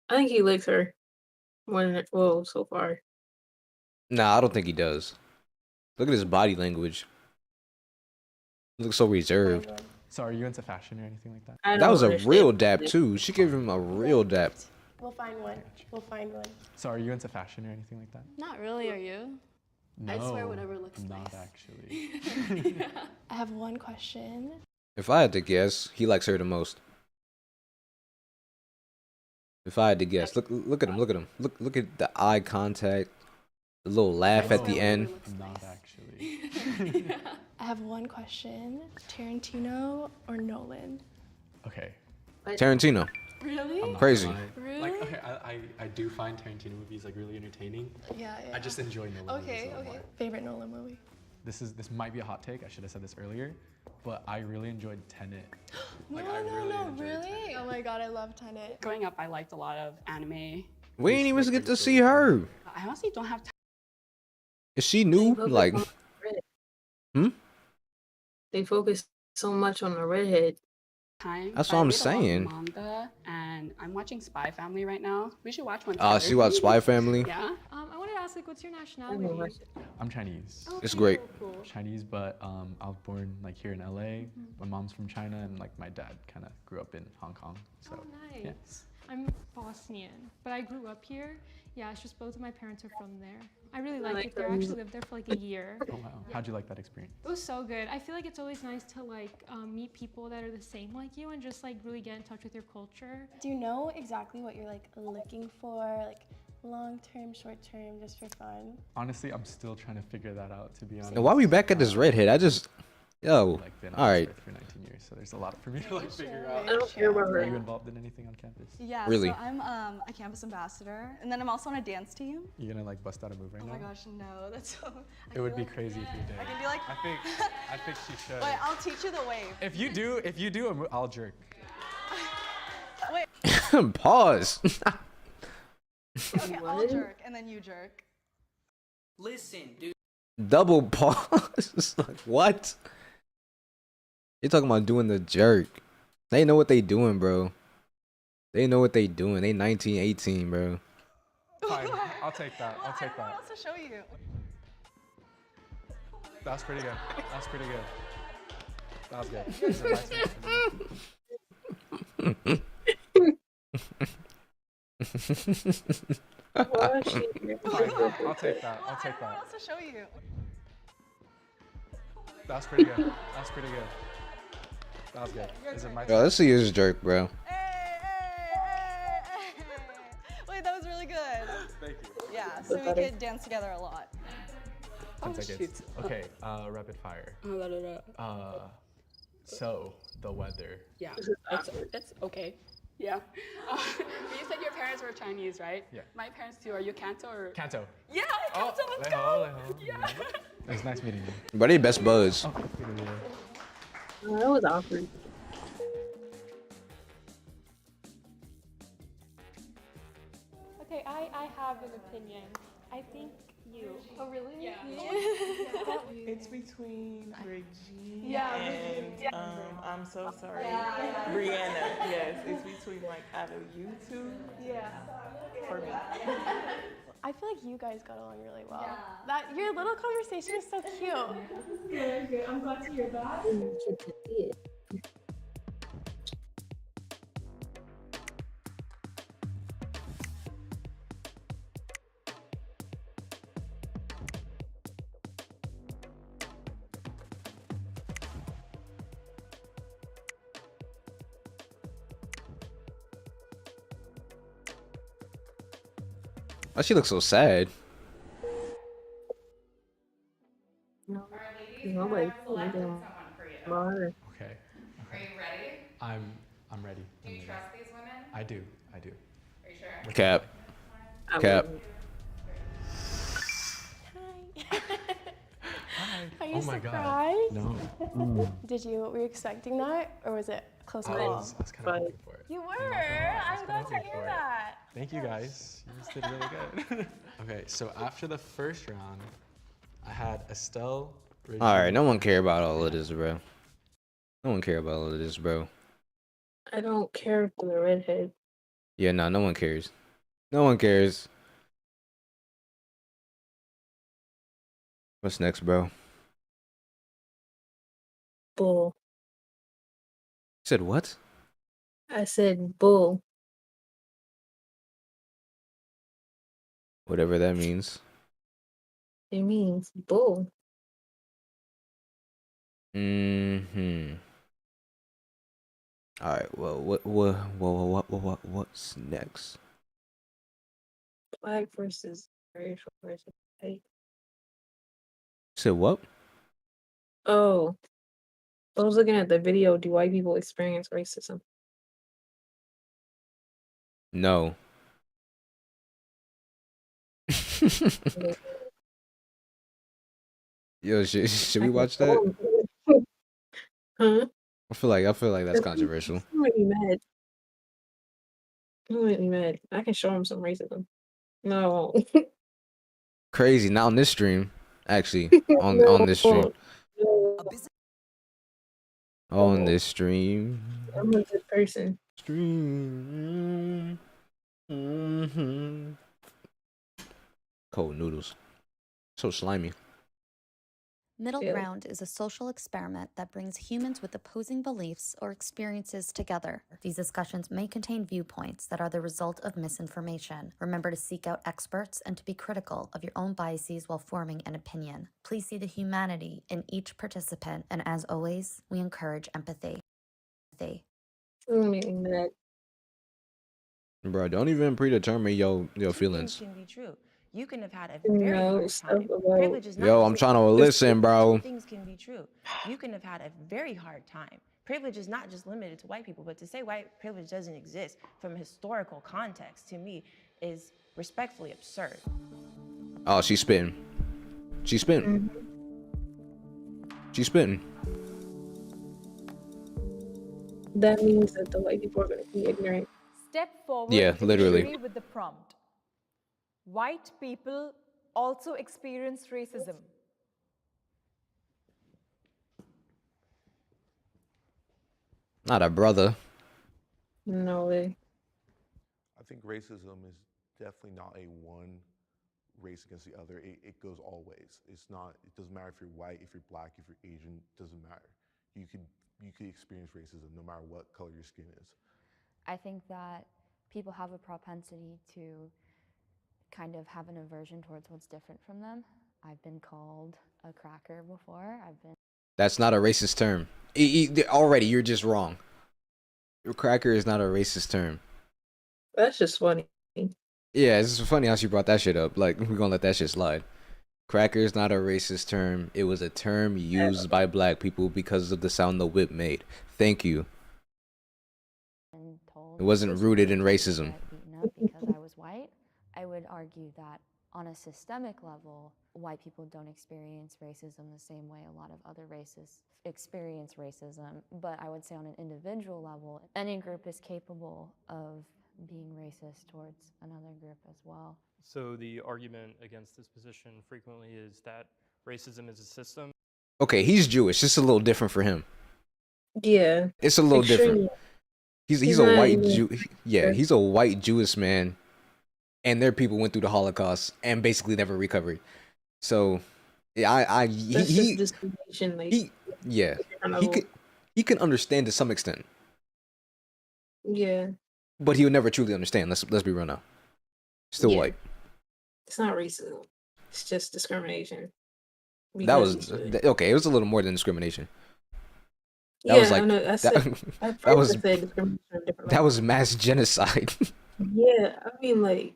I think he likes her more than well so far. Nah, I don't think he does. Look at his body language. He looks so reserved. So are you into fashion or anything like that? I That don't was a understand real what dap it is. too. She gave him a real dap. We'll find one. We'll find one. So are you into fashion or anything like that? Not really, are you? No, I just wear whatever looks not nice. actually. I have one question. If I had to guess, he likes her the most. If I had to guess, look at him, look at him, look at the eye contact, the little laugh at the end. Not actually. I have one question. Tarantino or Nolan? Okay. Tarantino. Really? I'm not Crazy. gonna lie. Really? Like, okay, I do find Tarantino movies like really entertaining. Yeah, yeah. I just enjoy Nolan movies Okay, a lot okay. more. Favorite Nolan movie? This might be a hot take. I should have said this earlier, but I really enjoyed Tenet. Like, No, I no, really no, enjoyed really? Tenet. Oh my god, I love Tenet. Growing up, I liked a lot of anime. We ain't even get to see her. I honestly don't have time. Is she new? focus Like, on the hmm? They focus so much on the redhead. That's what I'm saying. Manga, and I'm watching Spy Family right now. We should watch one. She watched Spy Family. Yeah. I wanted to ask, like, what's your nationality? I'm Chinese. It's great. Chinese, but I was born like here in LA. My mom's from China, and like my dad kind of grew up in Hong Kong. So Oh, nice. yeah. I'm Bosnian, but I grew up here. Yeah, it's just both of my parents are from there. I really liked it there. I actually lived there for like a year. Oh wow. How'd you like that experience? It was so good. I feel like it's always nice to like meet people that are the same like you and just like really get in touch with your culture. Do you know exactly what you're like looking for? Like long term, short term, just for fun? Honestly, I'm still trying to figure that out. To be honest. And why we back at this redhead? I just, yo, Like been all on right. this earth for 19 years, so there's a lot for me to like figure out. I don't care about Are you her. involved in anything on campus? Yeah, Really? so I'm a campus ambassador, and then I'm also on a dance team. You gonna like bust out a move right Oh now? my gosh, no, that's so. It would be crazy if you did. I can do like. I think she should. Wait, I'll teach you the wave. If you do a move, I'll jerk. Wait, Pause. okay, I'll jerk, and then you jerk. Listen, dude. Double pause. Like, what? You're talking about doing the jerk. They know what they doing, bro. They know what they doing. They 19, 18, bro. Fine, I'll take that. I'll take I don't know that. what else to show you. That's pretty good. That's pretty good. That was good. Why is she here? Fine, I'll take that. I'll I take don't know what that. else to show you. That's pretty good. That's pretty good. That was good. Is it my Yo, turn? let's see his jerk, bro. Hey. Wait, that was really good. Thank you. Yeah, so we could dance together a lot. 10 Oh, seconds. shoot. Okay, rapid fire. Oh, So, the weather. yeah. It's okay. Yeah. You said your parents were Chinese, right? Yeah. My parents too. Are you Kanto or? Kanto. Yeah, Oh, Kanto. Let's leho, go. leho. Yeah. It was nice meeting you. But they best buds. Okay. Oh, that was awkward. Okay, I have an opinion. I think you. Oh really? Yeah. It's between Regine Yeah, and I'm so sorry, Brianna. Yes, it's between like out of you two. Yeah. For me. I feel like you guys got along really well. That your little conversation is so cute. I'm glad to hear that. Why she looks so sad? No, Ladies, nobody. I've selected someone for you. Bar. Okay. Are you ready? I'm ready. Do I'm you ready. trust these women? I do. I do. Are you sure? Cap. I Cap. wouldn't. Hi. Are you Oh my God. surprised? No. Did you? Were you expecting that, or was it close I call? was kind of hoping for it. You were. I was I'm glad to hoping hear for it. that. Thank you guys. You just did really good. Okay, so after the first round, I had Estelle. All right, no one care about all of this, bro. No one care about all of this, bro. I don't care for the redhead. Yeah, no one cares. No one cares. What's next, bro? Bull. Said what? I said bull. Whatever that means. It means bull. Mm-hmm. All right. Well, what's next? Black versus racial versus white. Said what? Oh, I was looking at the video. Do white people experience racism? No. Yo, should we watch that? Huh? I feel like that's controversial. I'm really mad. I'm really mad. I can show him some racism. No. Crazy. Not on this stream. Actually, on this stream. On this stream. I'm a good person. Stream. Cold noodles. So slimy. Middle ground is a social experiment that brings humans with opposing beliefs or experiences together. These discussions may contain viewpoints that are the result of misinformation. Remember to seek out experts and to be critical of your own biases while forming an opinion. Please see the humanity in each participant, and as always, we encourage empathy. Bro, don't even predetermine your feelings. Can be true. You can have had a You very know, hard stuff time. about- Privilege is not Yo, just I'm a- trying to listen, bro. Things can be true. You can have had a very hard time. Privilege is not just limited to white people, but to say white privilege doesn't exist from a historical context, to me, is respectfully absurd. Oh, she's spitting. She's spitting. She's spitting. That means that the white people are going to be ignorant. Step forward Yeah, to literally. agree with the prompt. White people also experience racism. Not a brother. No way. I think racism is definitely not a one race against the other. It goes all ways. It's not. It doesn't matter if you're white, if you're black, if you're Asian. It doesn't matter. You could experience racism no matter what color your skin is. I think that people have a propensity to kind of have an aversion towards what's different from them. I've been called a cracker before. That's not a racist term. Already, you're just wrong. Your cracker is not a racist term. That's just funny. Yeah, it's funny how she brought that shit up. Like, we're gonna let that shit slide. Cracker is not a racist term. It was a term used by black people because of the sound the whip made. Thank you. It wasn't rooted in racism. Beaten up because I was white. I would argue that on a systemic level, white people don't experience racism the same way a lot of other races experience racism. But I would say on an individual level, any group is capable of being racist towards another group as well. So the argument against this position frequently is that racism is a system. Okay, he's Jewish. It's a little different for him. Yeah. It's a little different. He's a not white even- Jew. Yeah, he's a white Jewish man, and their people went through the Holocaust and basically never recovered. So, yeah, That's just discrimination. Like, yeah, different he level. he can understand to some extent, yeah. but he would never truly understand. Let's be real now. Still Yeah. white. It's not racism. It's just discrimination. That was Because you should. okay. It was a little more than discrimination. That Yeah, was like I know. I said, that, at that first was I said discrimination on a different that level. was mass genocide. Yeah, I mean, like,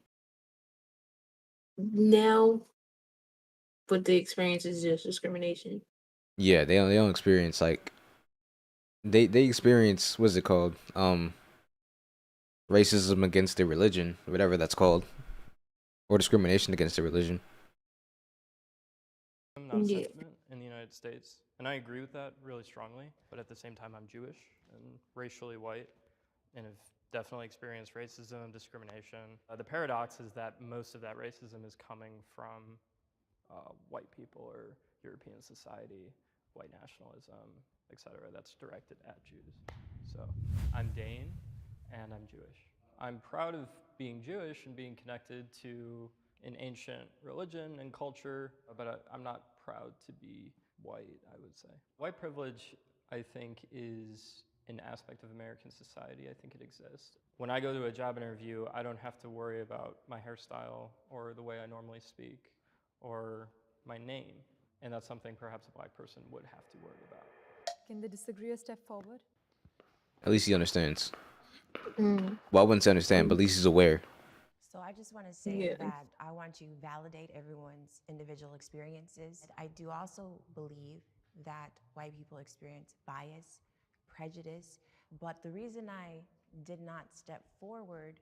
now, but the experience is just discrimination. Yeah, they don't experience like they experience what's it called? Racism against their religion, whatever that's called, or discrimination against their religion. Not a Yeah. sentiment in the United States, and I agree with that really strongly. But at the same time, I'm Jewish and racially white, and have definitely experienced racism, discrimination. The paradox is that most of that racism is coming from white people or European society, white nationalism, etc. That's directed at Jews. So I'm Dane, and I'm Jewish. I'm proud of being Jewish and being connected to an ancient religion and culture, but I'm not proud to be white, I would say. White privilege, I think, is an aspect of American society. I think it exists. When I go to a job interview, I don't have to worry about my hairstyle or the way I normally speak or my name. And that's something perhaps a black person would have to worry about. Can they disagree a step forward? At least he understands. Mm. Well, I wouldn't say understand, but at least he's aware. So I just want to say that I want to validate everyone's individual experiences. I do also believe that white people experience bias, prejudice, but the reason I did not step forward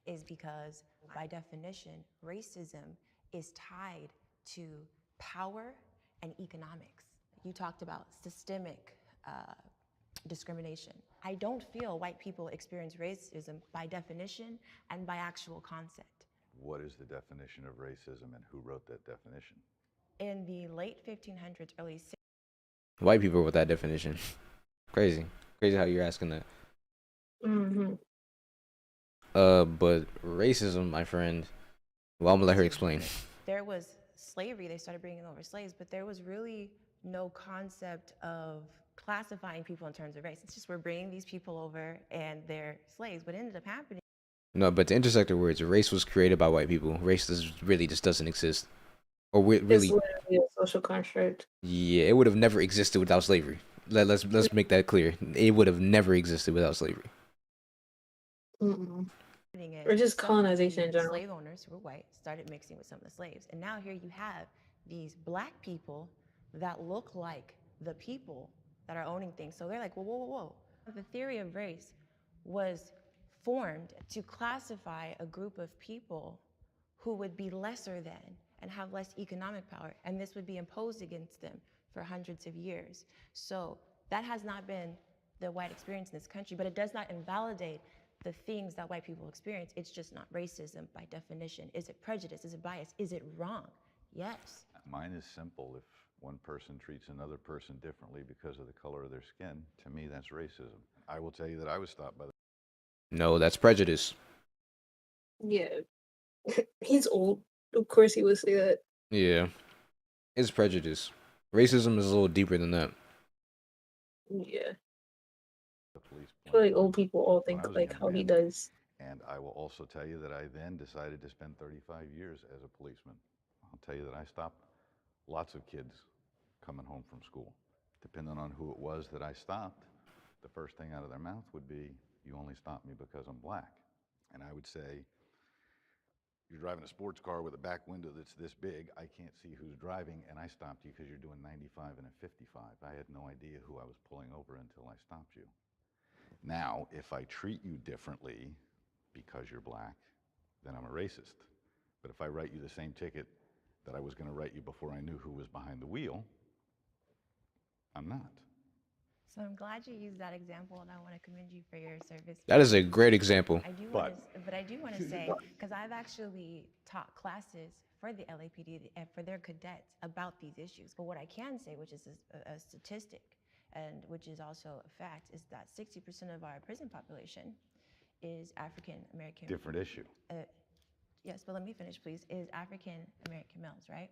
is because, by definition, racism is tied to power and economics. You talked about systemic discrimination. I don't feel white people experience racism by definition and by actual concept. What is the definition of racism and who wrote that definition? In the late 1500s, early White people with that definition. Crazy how you're asking that. Mm-hmm. But racism, my friend. Well, I'm gonna let her explain. there was slavery. They started bringing over slaves, but there was really no concept of classifying people in terms of race. It's just we're bringing these people over and they're slaves. What ended up happening. No, but to intersect the words, race was created by white people. Race really just doesn't exist. Or really, It's literally a social construct. yeah, it would have never existed without slavery. Let's make that clear. It would have never existed without slavery. Mm-mm. Or just colonization in general. Slave owners who were white started mixing with some of the slaves. And now here you have these black people that look like the people that are owning things. So they're like, whoa, whoa, whoa, whoa. The theory of race was formed to classify a group of people who would be lesser than and have less economic power. And this would be imposed against them for hundreds of years. So that has not been the white experience in this country, but it does not invalidate the things that white people experience. It's just not racism by definition. Is it prejudice? Is it bias? Is it wrong? Yes. Mine is simple. If one person treats another person differently because of the color of their skin, to me, that's racism. I will tell you that I was stopped by the... No, that's prejudice. Yeah. He's old. Of course he would say that. Yeah. It's prejudice. Racism is a little deeper than that. Yeah. police I feel like old people all think when I was a like young how he man. does. And I will also tell you that I then decided to spend 35 years as a policeman. I'll tell you that I stopped lots of kids coming home from school. Depending on who it was that I stopped, the first thing out of their mouth would be, "You only stopped me because I'm black." And I would say, "You're driving a sports car with a back window that's this big. I can't see who's driving, and I stopped you because you're doing 95 and a 55. I had no idea who I was pulling over until I stopped you. Now, if I treat you differently because you're black, then I'm a racist. But if I write you the same ticket that I was going to write you before I knew who was behind the wheel, I'm not." So I'm glad you used that example, and I want to commend you for your service. That is a great example. I do want to, but I do want to say, because I've actually taught classes for the LAPD and for their cadets about these issues. But what I can say, which is a statistic, and which is also a fact, is that 60% of our prison population is African American. Different issue. Yes, but let me finish, please. Is African American males, right?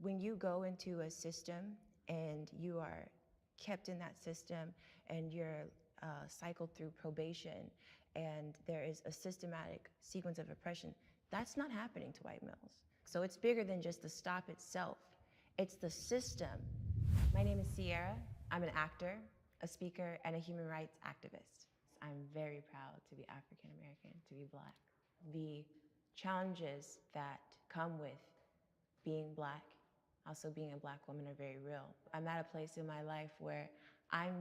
When you go into a system and you are kept in that system and you're cycled through probation and there is a systematic sequence of oppression, that's not happening to white males. So it's bigger than just the stop itself. It's the system. My name is Sierra. I'm an actor, a speaker, and a human rights activist. I'm very proud to be African American, to be black. The challenges that come with being Black, also being a Black woman, are very real. I'm at a place in my life where I'm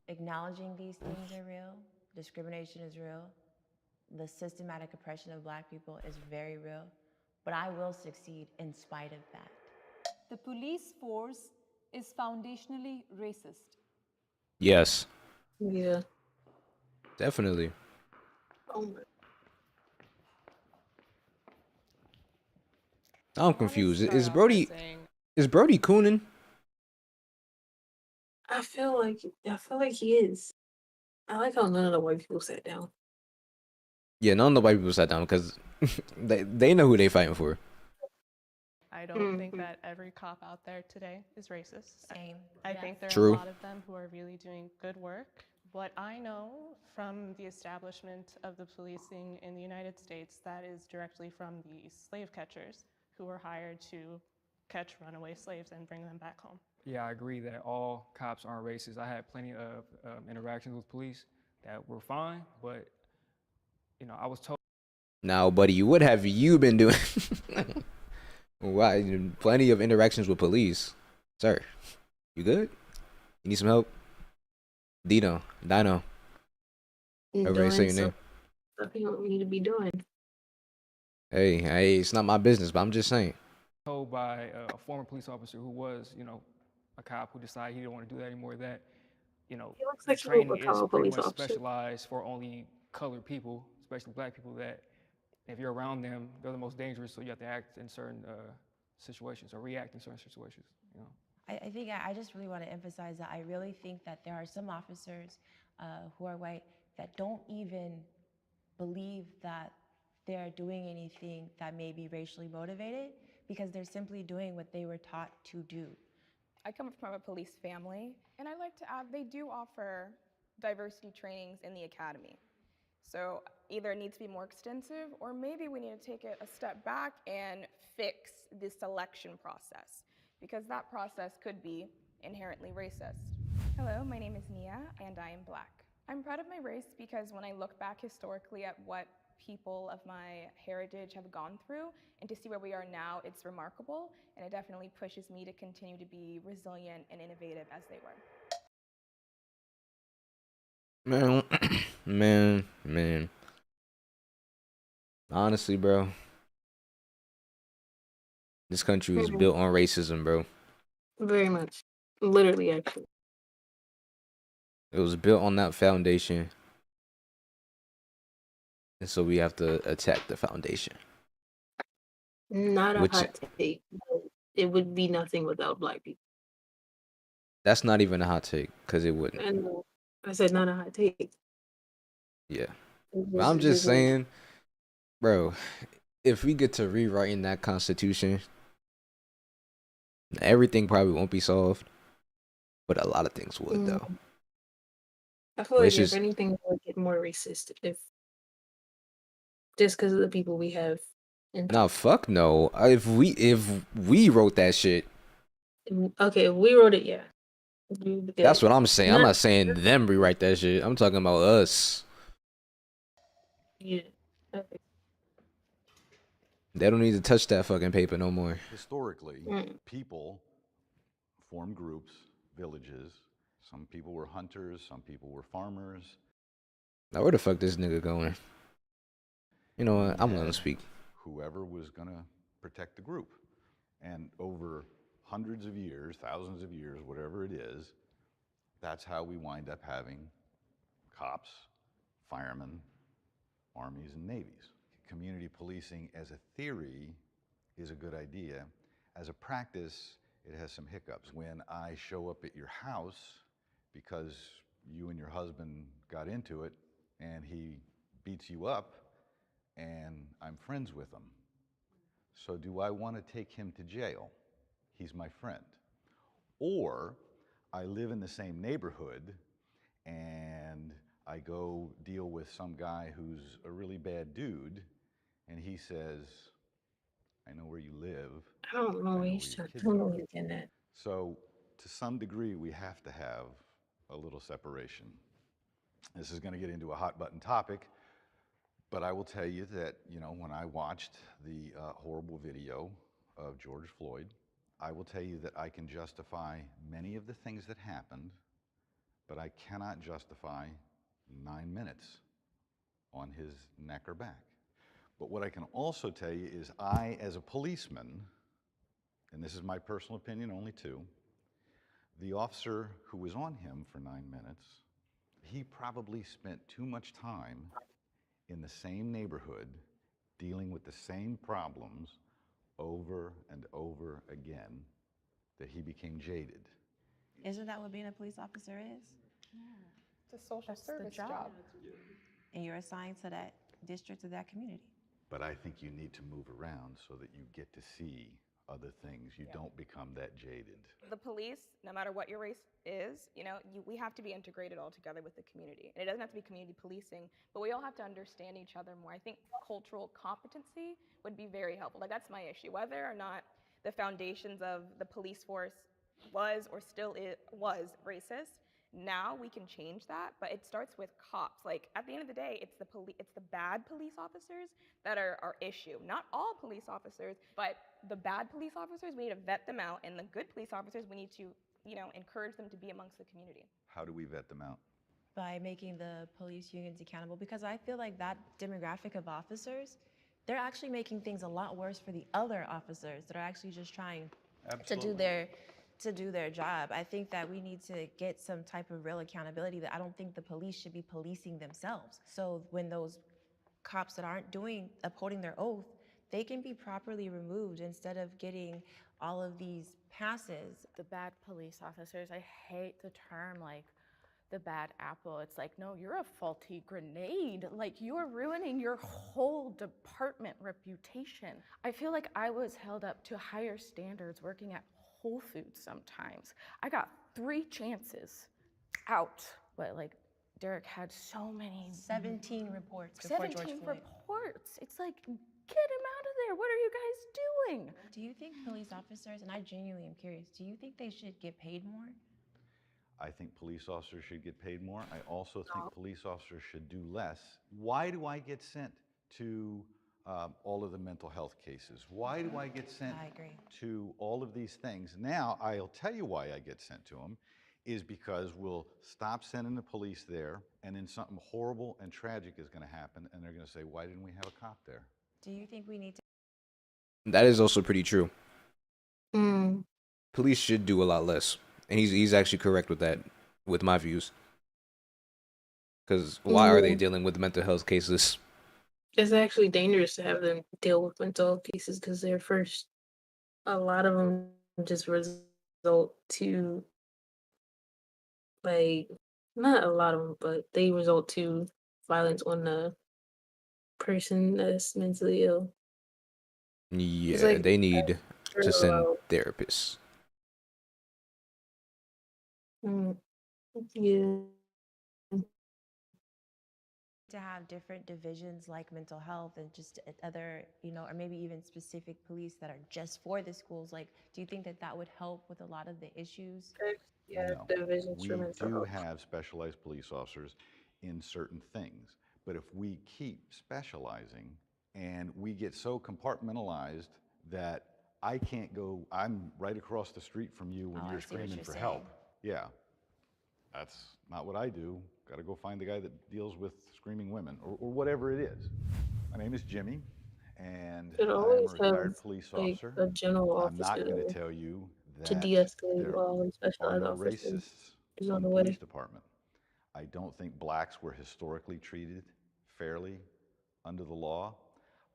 acknowledging these things are real, discrimination is real, the systematic oppression of Black people is very real, but I will succeed in spite of that. The police force is foundationally racist. Yes, Yeah. definitely. Oh my. I'm confused. Is off by Brody saying- is Brody cooning? I feel like he is. I like how none of the white people sat down. Yeah, none of the white people sat down because they know who they fighting for. I don't think that every cop out there today is racist. Same. I think there are True. a lot of them who are really doing good work. What I know from the establishment of the policing in the United States, that is directly from the slave catchers who were hired to catch runaway slaves and bring them back home. Yeah, I agree that all cops aren't racist. I had plenty of interactions with police that were fine, but you know, I was told. Now, buddy, what have you been doing? Why? Plenty of interactions with police, sir. You good? You need some help? Dino. Everybody say your name. Stuff you don't need to be doing. Hey, it's not my business, but I'm just saying. Told by a former police officer who was, you know, a cop who decided he didn't want to do that anymore, that, you know, He looks the like he would training become is a pretty police much officer. specialized for only colored people, especially Black people, that if you're around them, they're the most dangerous, so you have to act in certain situations or react in certain situations, you know. I think I just really want to emphasize that I really think that there are some officers who are white that don't even believe that they're doing anything that may be racially motivated because they're simply doing what they were taught to do. I come from a police family, and I like to add they do offer diversity trainings in the academy. So either it needs to be more extensive, or maybe we need to take it a step back and fix the selection process, because that process could be inherently racist. Hello, my name is Nia, and I am Black. I'm proud of my race because when I look back historically at what people of my heritage have gone through, and to see where we are now, it's remarkable, and it definitely pushes me to continue to be resilient and innovative as they were. Man. Honestly, bro. This country was built on racism, bro. Very much. Literally, actually. It was built on that foundation. And so we have to attack the foundation. Not a Which- hot take. But it would be nothing without Black people. That's not even a hot take, because it wouldn't. And I said not a hot take. Yeah. It But I'm was- just it was- saying, bro, if we get to rewriting that constitution, everything probably won't be solved, but a lot of things would, though. I feel like It's if just- anything, it would get more racist if just because of the people we have. No, fuck no. If we wrote that shit, Okay, we wrote it, yeah. that's what I'm saying. I'm not saying them rewrite that shit. I'm talking about us. Yeah. Okay. They don't need to touch that fucking paper no more. Historically, Mm. people formed groups, villages. Some people were hunters, some people were farmers. Now where the fuck this nigga going? You know what? I'm gonna speak. Whoever was gonna protect the group. And over hundreds of years, thousands of years, whatever it is, that's how we wind up having cops, firemen, armies, and navies. Community policing as a theory is a good idea. As a practice, it has some hiccups. When I show up at your house because you and your husband got into it and he beats you up and I'm friends with him, so do I want to take him to jail? He's my friend. Or I live in the same neighborhood and I go deal with some guy who's a really bad dude and he says, I know where you live. I don't know what he's trying to get at. So to some degree, we have to have a little separation. This is going to get into a hot button topic, But I will tell you that, you know, when I watched the horrible video of George Floyd, I will tell you that I can justify many of the things that happened, but I cannot justify 9 minutes on his neck or back. But what I can also tell you is I, as a policeman, and this is my personal opinion only too, the officer who was on him for 9 minutes, he probably spent too much time in the same neighborhood dealing with the same problems over and over again that he became jaded. Isn't that what being a police officer is? It's a social service job. And you're assigned to that district or that community. But I think you need to move around so that you get to see other things. You don't become that jaded. The police, no matter what your race is, you know, we have to be integrated all together with the community. And it doesn't have to be community policing, but we all have to understand each other more. I think cultural competency would be very helpful. Like, that's my issue. Whether or not the foundations of the police force was or still was racist, now we can change that, but it starts with cops. Like, at the end of the day, it's the bad police officers that are our issue. Not all police officers, but the bad police officers, we need to vet them out, and the good police officers, we need to, you know, encourage them to be amongst the community. How do we vet them out? By making the police unions accountable, because I feel like that demographic of officers, they're actually making things a lot worse for the other officers that are actually just trying to do their job. I think that we need to get some type of real accountability. That I don't think the police should be policing themselves. So when those cops that aren't upholding their oath, they can be properly removed instead of getting all of these passes. The bad police officers, I hate the term like the bad apple. It's like, no, you're a faulty grenade. Like, you're ruining your whole department reputation. I feel like I was held up to higher standards working at Whole Foods sometimes. I got 3 chances out, but like Derek had so many. 17 reports before George 17 Floyd. reports. It's like, get him out of there. What are you guys doing? Do you think police officers, and I genuinely am curious, do you think they should get paid more? I think police officers should get paid more. I also think police officers should do less. Why do I get sent to all of the mental health cases? Why do I get sent to all of these things? Now, I'll tell you why I get sent to them, is because we'll stop sending the police there, and then something horrible and tragic is going to happen, and they're going to say, why didn't we have a cop there? Do you think we need to? That is also pretty true. Police should do a lot less. And he's actually correct with that, with my views. Because why are they dealing with mental health cases? It's actually dangerous to have them deal with mental health cases because they're first. A lot of them just result to, like, not a lot of them, but they result to violence on the person that's mentally ill. Yeah, like, they need to send about- therapists. Yeah. To have different divisions like mental health and just other, you know, or maybe even specific police that are just for the schools. Like, do you think that that would help with a lot of the issues? Yeah, No. divisions We for mental do health. have specialized police officers in certain things, but if we keep specializing and we get so compartmentalized that I can't go, I'm right across the street from you when Oh, I you're see what screaming you're for saying. help. Yeah, that's not what I do. Got to go find the guy that deals with screaming women or whatever it is. My name is Jimmy, and It I'm a always retired has, police like, officer. a general I'm not going to officer tell you that to de-escalate there while are specialized no officers racists is on on the the way. police department. I don't think blacks were historically treated fairly under the law.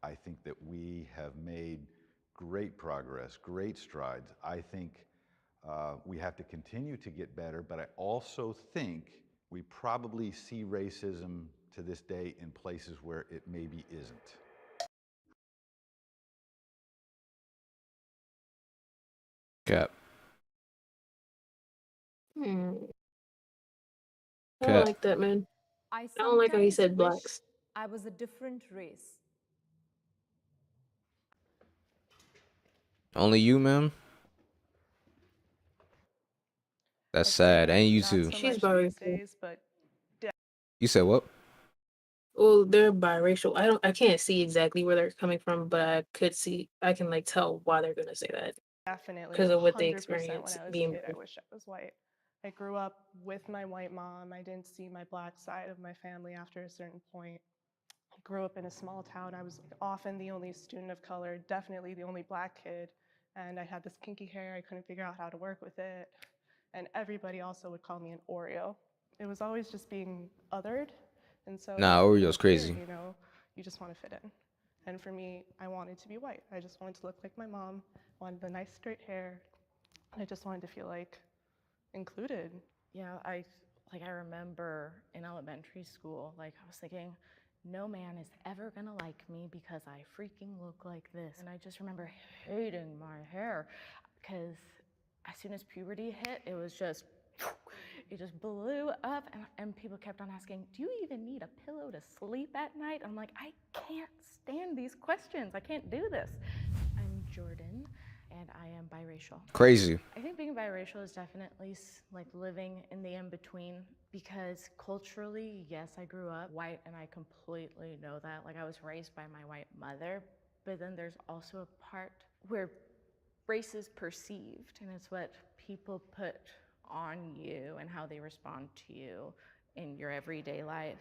I think that we have made great progress, great strides. I think we have to continue to get better, but I also think we probably see racism to this day in places where it maybe isn't. Cap. I Cap. don't like that, man. I don't like how he sometimes said wish blacks. I was a different race. Only you, ma'am? That's sad. And you too. She's very these days, but You said what? Well, they're biracial. I can't see exactly where they're coming from, but I can like tell why they're gonna say that Definitely, because of what they 100% when experience I was a being kid, I black. wish I was white. I grew up with my white mom. I didn't see my black side of my family after a certain point. I grew up in a small town. I was often the only student of color, definitely the only black kid. And I had this kinky hair. I couldn't figure out how to work with it. And everybody also would call me an Oreo. It was always just being othered. And so Nah, when Oreo's you're a kid, crazy. you know, you just want to fit in. And for me, I wanted to be white. I just wanted to look like my mom, wanted the nice straight hair. I just wanted to feel like included. Yeah, I remember in elementary school, like I was thinking, no man is ever gonna like me because I freaking look like this. And I just remember hating my hair because as soon as puberty hit, it was just, it just blew up. And people kept on asking, do you even need a pillow to sleep at night? I'm like, I can't stand these questions. I can't do this. I'm Jordan, and I am biracial. Crazy. I think being biracial is definitely like living in the in-between because culturally, yes, I grew up white and I completely know that. Like I was raised by my white mother, but then there's also a part where race is perceived and it's what people put on you and how they respond to you in your everyday life.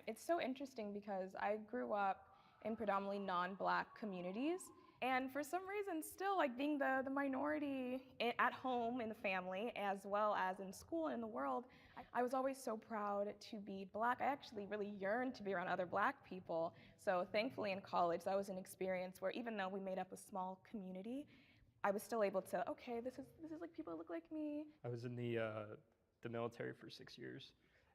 It's so interesting because I grew up in predominantly non-black communities, and for some reason still like being the minority at home in the family as well as in school and in the world, I was always so proud to be black. I actually really yearned to be around other black people. So thankfully in college that was an experience where even though we made up a small community, I was still able to, okay, this is like people that look like me. I was in the military for 6 years,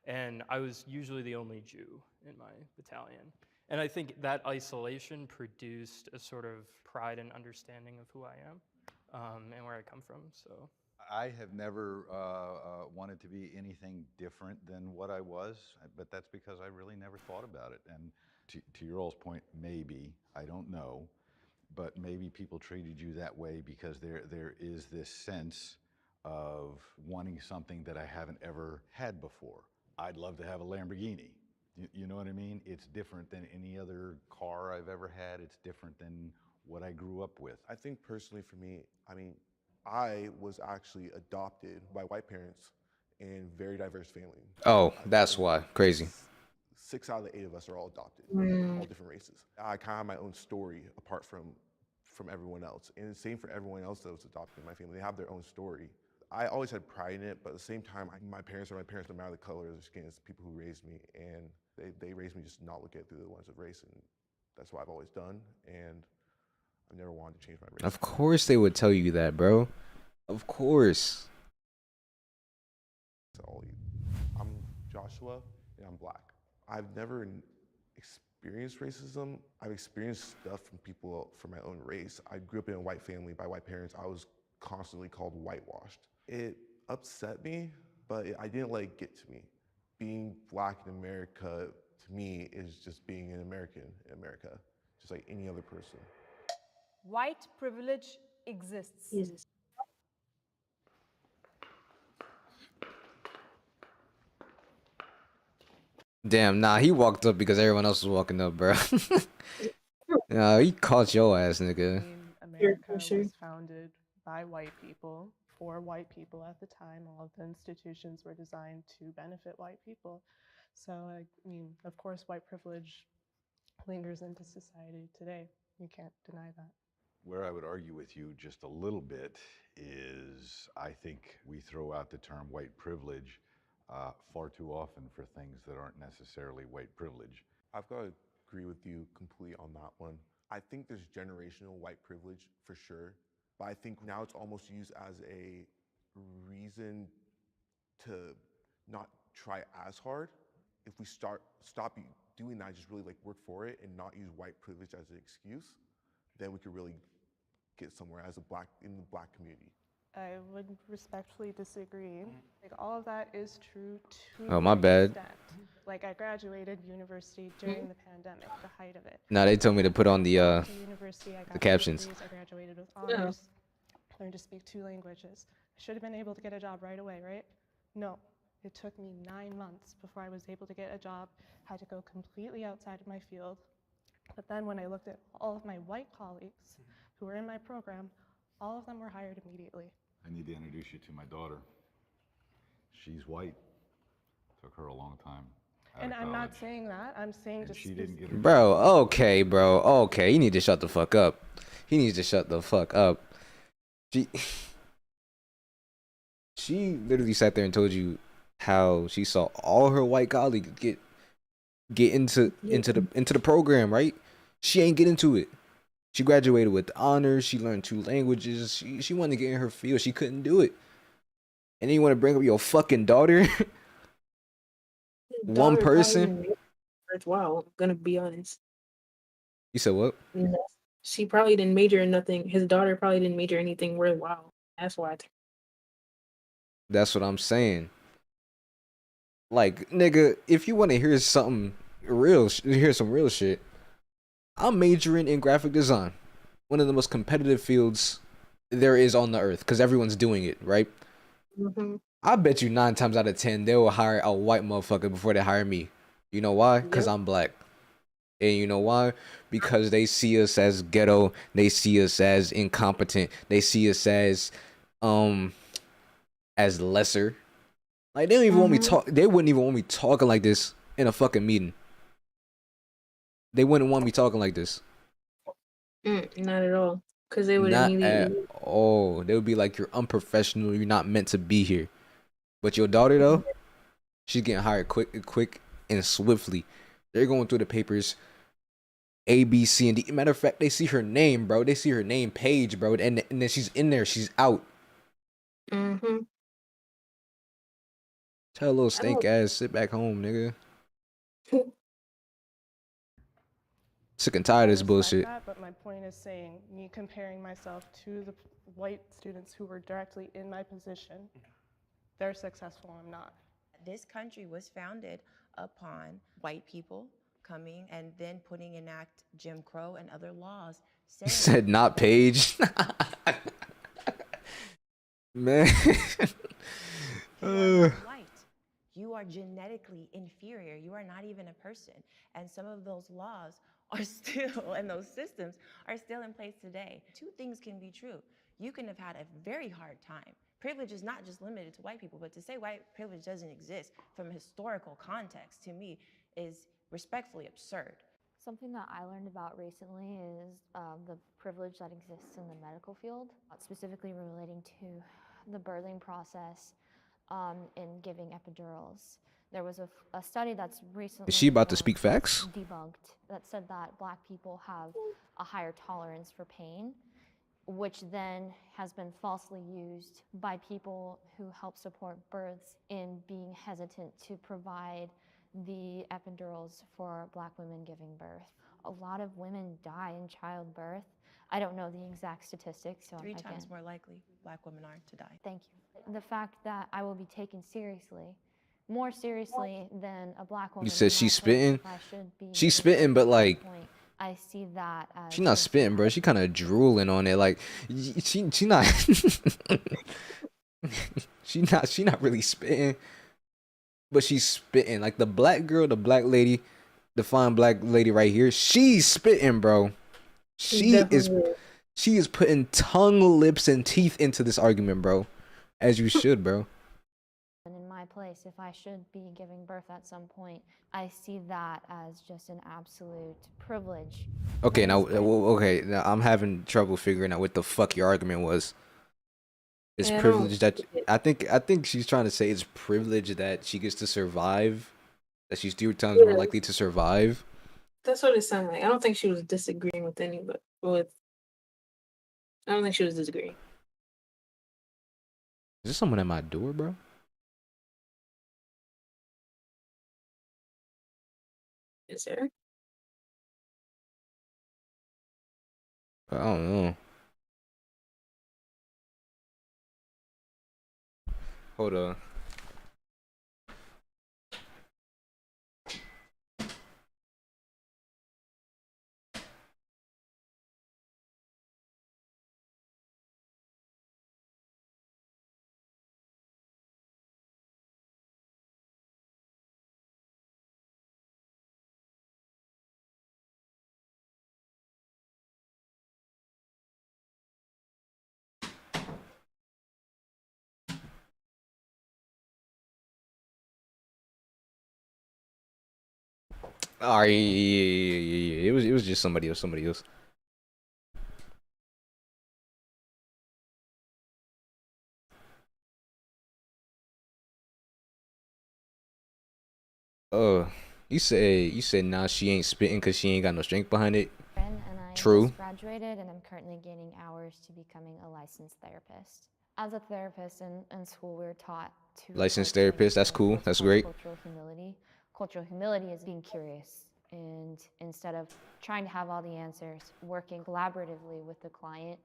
and I was usually the only Jew in my battalion. And I think that isolation produced a sort of pride and understanding of who I am and where I come from. So I have never wanted to be anything different than what I was, but that's because I really never thought about it. And to your all's point, maybe, I don't know, but maybe people treated you that way because there is this sense of wanting something that I haven't ever had before. I'd love to have a Lamborghini. You know what I mean? It's different than any other car I've ever had. It's different than what I grew up with. I think personally for me, I mean, I was actually adopted by white parents in very diverse family. Oh, that's why. Crazy. 6 out of the 8 of us are all adopted, Mm. all different races. I kind of have my own story apart from everyone else. And the same for everyone else that was adopted in my family. They have their own story. I always had pride in it, but at the same time, my parents are my parents no matter the color of their skin. It's people who raised me, and they raised me just to not look at it through the lens of race, and that's what I've always done, and I've never wanted to change my race. Of course they would tell you that, bro. Of course. I'm Joshua, and I'm black. I've never experienced racism. I've experienced stuff from people from my own race. I grew up in a white family by white parents. I was constantly called whitewashed. It upset me, but I didn't let it get to me. Being black in America, to me, is just being an American in America, just like any other person. White privilege exists. Jesus. Damn, nah, he walked up because everyone else was walking up, bro. Nah, he caught your ass, nigga. America was founded by white people, for white people at the time. All of the institutions were designed to benefit white people. So, I mean, of course, white privilege lingers into society today. You can't deny that. Where I would argue with you just a little bit is I think we throw out the term white privilege far too often for things that aren't necessarily white privilege. I've got to agree with you completely on that one. I think there's generational white privilege for sure, but I think now it's almost used as a reason to not try as hard. If we stop doing that, just really like work for it and not use white privilege as an excuse, then we could really get somewhere as in the black community. I would respectfully disagree. Like, all of that is true to Oh, my an bad. extent. Like, I graduated university during the pandemic, the height of it. Nah, they told me to put on the University, I got captions. degrees, I graduated with honors. learned to speak 2 languages. I should have been able to get a job right away, right? No. It took me 9 months before I was able to get a job, had to go completely outside of my field. But then when I looked at all of my white colleagues who were in my program, all of them were hired immediately. I need to introduce you to my daughter. She's white. Took her a long time. And I'm not saying that. I'm saying just she didn't get her. Bro, okay, bro. Okay, you need to shut the fuck up. He needs to shut the fuck up. She literally sat there and told you how she saw all her white colleagues get into the program, right? She ain't get into it. She graduated with honors. She learned 2 languages. She wanted to get in her field. She couldn't do it. And then you want to bring up your fucking daughter? One person? Wow, I'm gonna be honest. You said what? She probably didn't major in nothing. His daughter probably didn't major in anything worthwhile. That's why. That's what I'm saying. Like, nigga, if you want to hear something real, hear some real shit, I'm majoring in graphic design. One of the most competitive fields there is on the earth, because everyone's doing it, right? I bet you 9 times out of 10 they will hire a white motherfucker before they hire me. You know why? Because I'm black. And you know why? Because they see us as ghetto. They see us as incompetent. They see us as lesser. Like, they don't even want me talk. They wouldn't even want me talking like this in a fucking meeting. They wouldn't want me talking like this. Not at all. Because they would Not immediately. at all. They would be like, you're unprofessional. You're not meant to be here. But your daughter, though, she's getting hired quick and swiftly. They're going through the papers, A, B, C, and D. Matter of fact, they see her name, bro. They see her name page, bro. And then she's in there. She's out. Mm-hmm. Tell a little stink ass, sit back home, nigga. Sick and tired of this bullshit. That, but my point is saying, me comparing myself to the white students who were directly in my position, they're successful, I'm not. This country was founded upon white people coming and then putting in act Jim Crow and other laws. You said not page. Man. White. You are genetically inferior. You are not even a person. And some of those laws are still, and those systems are still in place today. 2 things can be true. You can have had a very hard time. Privilege is not just limited to white people, but to say white privilege doesn't exist from a historical context, to me, is respectfully absurd. Something that I learned about recently is the privilege that exists in the medical field, specifically relating to the birthing process in giving epidurals. There was a study that's recently Is she about to speak facts? debunked that said that Black people have a higher tolerance for pain, which then has been falsely used by people who help support births in being hesitant to provide the epidurals for Black women giving birth. A lot of women die in childbirth. I don't know the exact statistics, so 3 times more likely Black women are to die. Thank you. The fact that I will be taken seriously, more seriously than a Black woman. You said she's in my place spitting? if I should be She's spitting, but like, I see that as she not spitting, bro. She kind of drooling on it. Like, she not. she not really spitting, but she's spitting. Like the black girl, the black lady, the fine black lady right here. She's spitting, bro. She is putting tongue, lips, and teeth into this argument, bro. As you should, bro. in my place, if I should be giving birth at some point, I see that as just an absolute privilege. Okay, now I'm having trouble figuring out what the fuck your argument was. It's Yeah, I privilege don't that I think she's trying to say it's privilege that she gets to survive, that she's 3 times more likely to survive. That's what it sounded like. I don't think she was disagreeing with anybody. I don't think she was disagreeing. Is there someone at my door, bro? Is there? I don't know. Hold on. All right, yeah. It was just somebody else. Somebody else. Uh, you said nah, she ain't spitting because she ain't got no strength behind it. And I True. just graduated and I'm currently gaining hours to becoming a licensed therapist. As a therapist in school, we were taught to Licensed cultivate therapist. That's something cool. That's great. called cultural humility. Cultural humility is being curious and instead of trying to have all the answers, working collaboratively with the client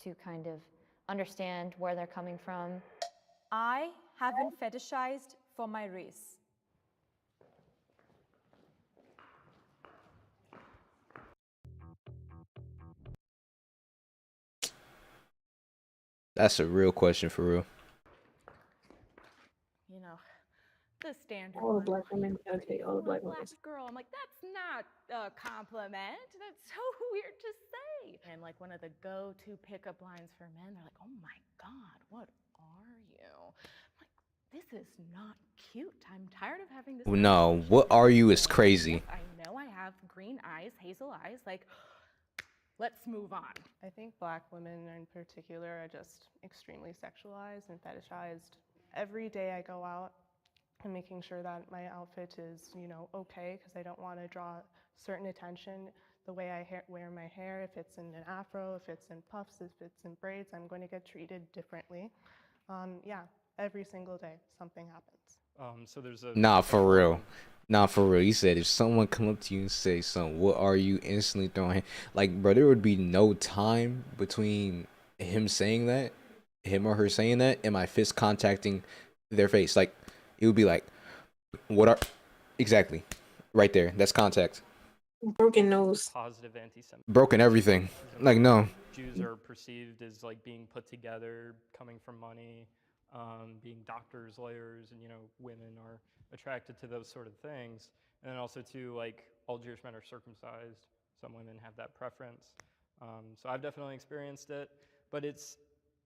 to kind of understand where they're coming from. I have been fetishized for my race. That's a real question for real. You know, the standard All the one. black women. Okay, all the black women. Black girl. I'm like, that's not a compliment. That's so weird to say. And like one of the go-to pickup lines for men, they're like, oh my God, what are you? I'm like, this is not cute. I'm tired of having this. No, what are you is crazy. I know I have green eyes, hazel eyes. Like, let's move on. I think Black women in particular are just extremely sexualized and fetishized. Every day I go out, I'm making sure that my outfit is, okay, because I don't want to draw certain attention. The way I wear my hair, if it's in an afro, if it's in puffs, if it's in braids, I'm going to get treated differently. Yeah, every single day something happens. So there's a Nah, for real. Nah, for real. He said if someone come up to you and say something, what are you instantly throwing? Like, bro, there would be no time between him saying that, him or her saying that, and my fist contacting their face. Like, it would be like, what are exactly right there? That's contact. Broken nose. positive anti-Semitism. Broken everything. Like, no. Jews are perceived as like being put together, coming from money, being doctors, lawyers, and women are attracted to those sort of things. And then also too, like all Jewish men are circumcised. Some women have that preference. So I've definitely experienced it, but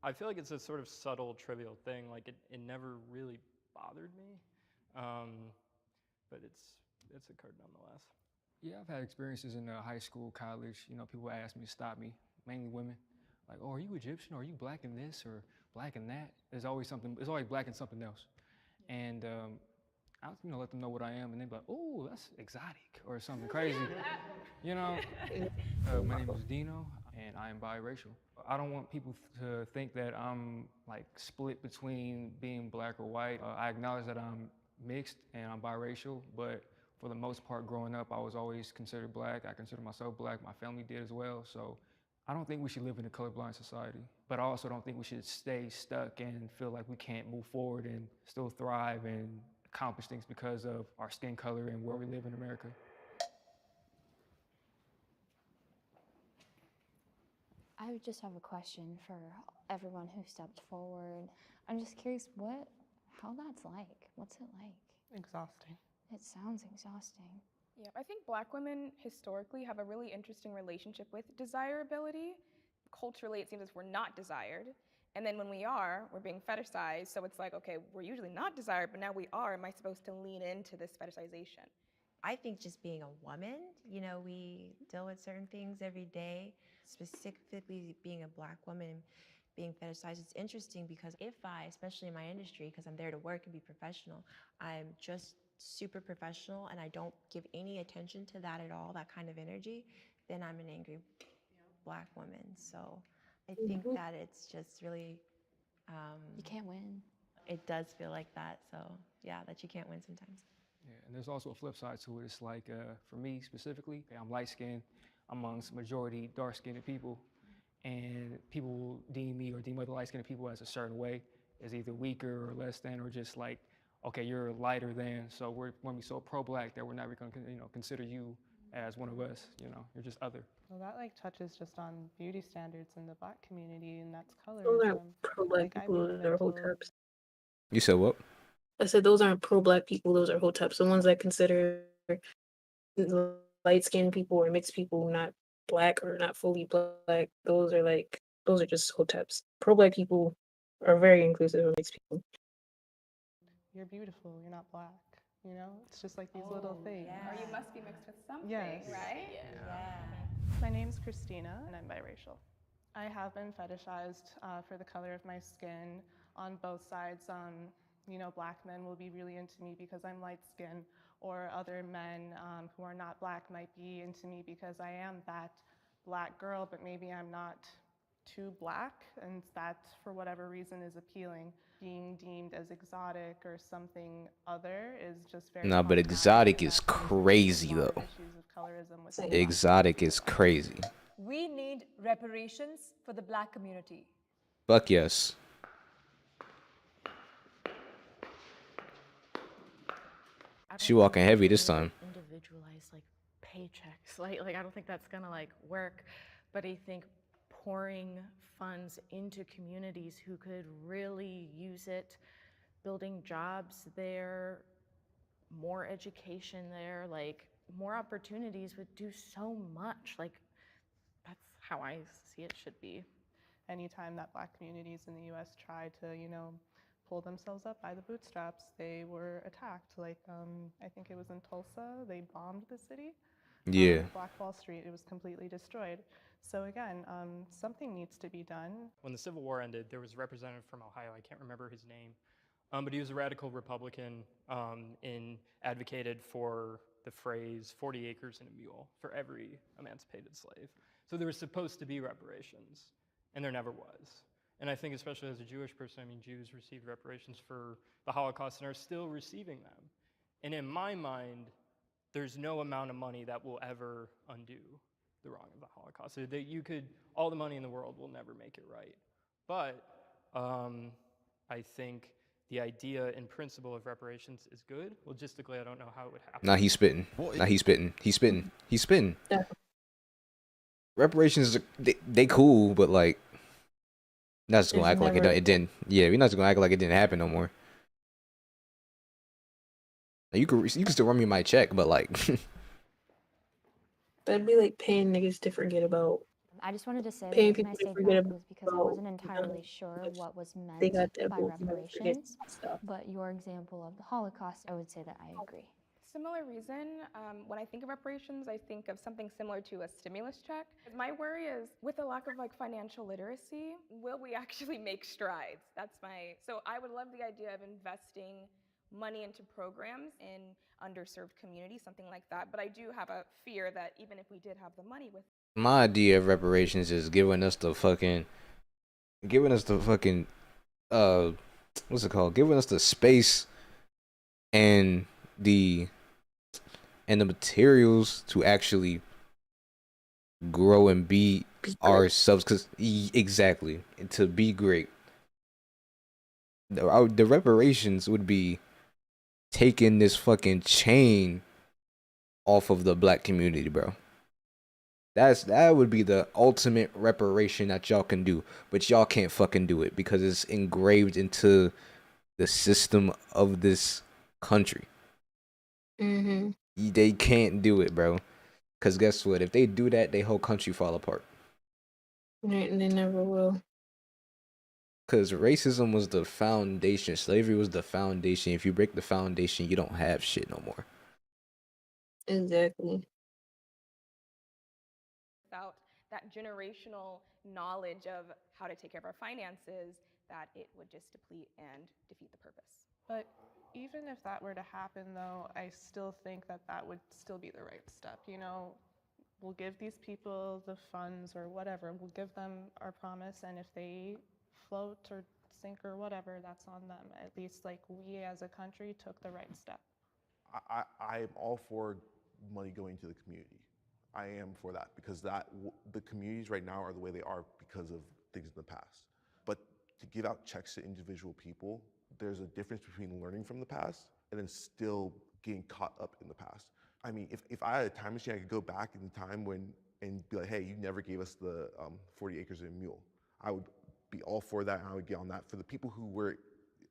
I feel like it's a sort of subtle, trivial thing. Like it never really bothered me, but it's occurred nonetheless. Yeah, I've had experiences in high school, college. People ask me to stop me, mainly women. Like, oh, are you Egyptian? Or are you black in this or black in that? There's always something. It's always black in something else. And I'll let them know what I am, and they're like, oh, that's exotic or something crazy. My name is Dino, and I am biracial. I don't want people to think that I'm like split between being black or white. I acknowledge that I'm mixed and I'm biracial, but for the most part, growing up, I was always considered black. I consider myself black. My family did as well. So I don't think we should live in a colorblind society, but I also don't think we should stay stuck and feel like we can't move forward and still thrive and accomplish things because of our skin color and where we live in America. I would just have a question for everyone who stepped forward. I'm just curious how that's like. What's it like? Exhausting. It sounds exhausting. Yeah, I think Black women historically have a really interesting relationship with desirability. Culturally, it seems as we're not desired. And then when we are, we're being fetishized. So it's like, okay, we're usually not desired, but now we are. Am I supposed to lean into this fetishization? I think just being a woman, we deal with certain things every day. Specifically being a Black woman, being fetishized, it's interesting because if especially in my industry, because I'm there to work and be professional, I'm just super professional and I don't give any attention to that at all, that kind of energy, then I'm an angry Black woman. So I think that it's just really... you can't win. It does feel like that. So yeah, that you can't win sometimes. Yeah, and there's also a flip side to it. It's like, for me specifically, I'm light-skinned amongst majority dark-skinned people, and people will deem me or deem other light-skinned people as a certain way, as either weaker or less than, or just like, okay, you're lighter than, so we're going to be so pro-Black that we're never going to consider you as one of us. You're just other. Well, that touches just on beauty standards in the Black community, and that's colorism. Those aren't pro-black people, they're hoteps. You said what? I said those aren't pro-black people, those are hoteps. The ones that consider light-skinned people or mixed people not black or not fully black, those are just hoteps. Pro-black people are very inclusive of mixed people. You're beautiful, you're not Black. You know, it's just like these little things. Or you must be mixed with something, Yes. right? My name's Christina, and I'm biracial. I have been fetishized for the color of my skin on both sides. You know, black men will be really into me because I'm light skinned, or other men who are not black might be into me because I am that black girl, but maybe I'm not too black, and that for whatever reason is appealing. Being deemed as exotic or something other is just very Nah, but exotic is crazy though. issues of colorism with Exotic is crazy. We need reparations for the black community. Fuck yes. She walking heavy this time. Individualized like paychecks, like I don't think that's gonna like work. But I think pouring funds into communities who could really use it, building jobs there, more education there, like more opportunities would do so much. Like that's how I see it should be. Anytime that black communities in the US tried to, you know, pull themselves up by the bootstraps, they were attacked. Like, I think it was in Tulsa, they bombed the city. Yeah. Black Wall Street, it was completely destroyed. So again, something needs to be done. When the Civil War ended, there was a representative from Ohio, I can't remember his name, but he was a radical Republican and advocated for the phrase 40 acres and a mule for every emancipated slave. So there was supposed to be reparations, and there never was. And I think especially as a Jewish person, I mean, Jews received reparations for the Holocaust and are still receiving them. And in my mind, there's no amount of money that will ever undo the wrong of the Holocaust. So that you could, all the money in the world will never make it right. But I think the idea and principle of reparations is good. Logistically, I don't know how it would happen. Nah, he's spitting. Nah, he's spitting. He's spitting. He's spitting. Reparations, they cool, but like, not just gonna act like it didn't. Yeah, we're not just gonna act like it didn't happen no more. You can still run me my check, but like, that'd be like paying niggas to forget about. I just wanted to say Paying the reason I people to saved forget that was because I about, wasn't entirely sure what was they meant got that by book, you know, forget reparations, stuff. but your example of the Holocaust, I would say that I agree. Similar reason, when I think of reparations, I think of something similar to a stimulus check. My worry is with the lack of like financial literacy, will we actually make strides? So I would love the idea of investing money into programs in underserved communities, something like that. But I do have a fear that even if we did have the money with my idea of reparations is giving us the fucking, what's it called? Giving us the space and the materials to actually grow and be ourselves. Cause exactly, to be great. The reparations would be taking this fucking chain off of the black community, bro. That would be the ultimate reparation that y'all can do, but y'all can't fucking do it because it's engraved into the system of this country. Mm-hmm. They can't do it, bro. Cause guess what? If they do that, their whole country fall apart. They never will. Cause racism was the foundation. Slavery was the foundation. If you break the foundation, you don't have shit no more. Exactly. without that generational knowledge of how to take care of our finances, that it would just deplete and defeat the purpose. But even if that were to happen, though, I still think that that would still be the right step. You know, we'll give these people the funds or whatever, we'll give them our promise, and if they float or sink or whatever, that's on them. At least, like, we as a country took the right step. I'm all for money going to the community. I am for that because the communities right now are the way they are because of things in the past. But to give out checks to individual people, there's a difference between learning from the past and then still getting caught up in the past. I mean, if I had a time machine, I could go back in time and be like, hey, you never gave us the 40 acres and a mule. I would be all for that, and I would get on that for the people who were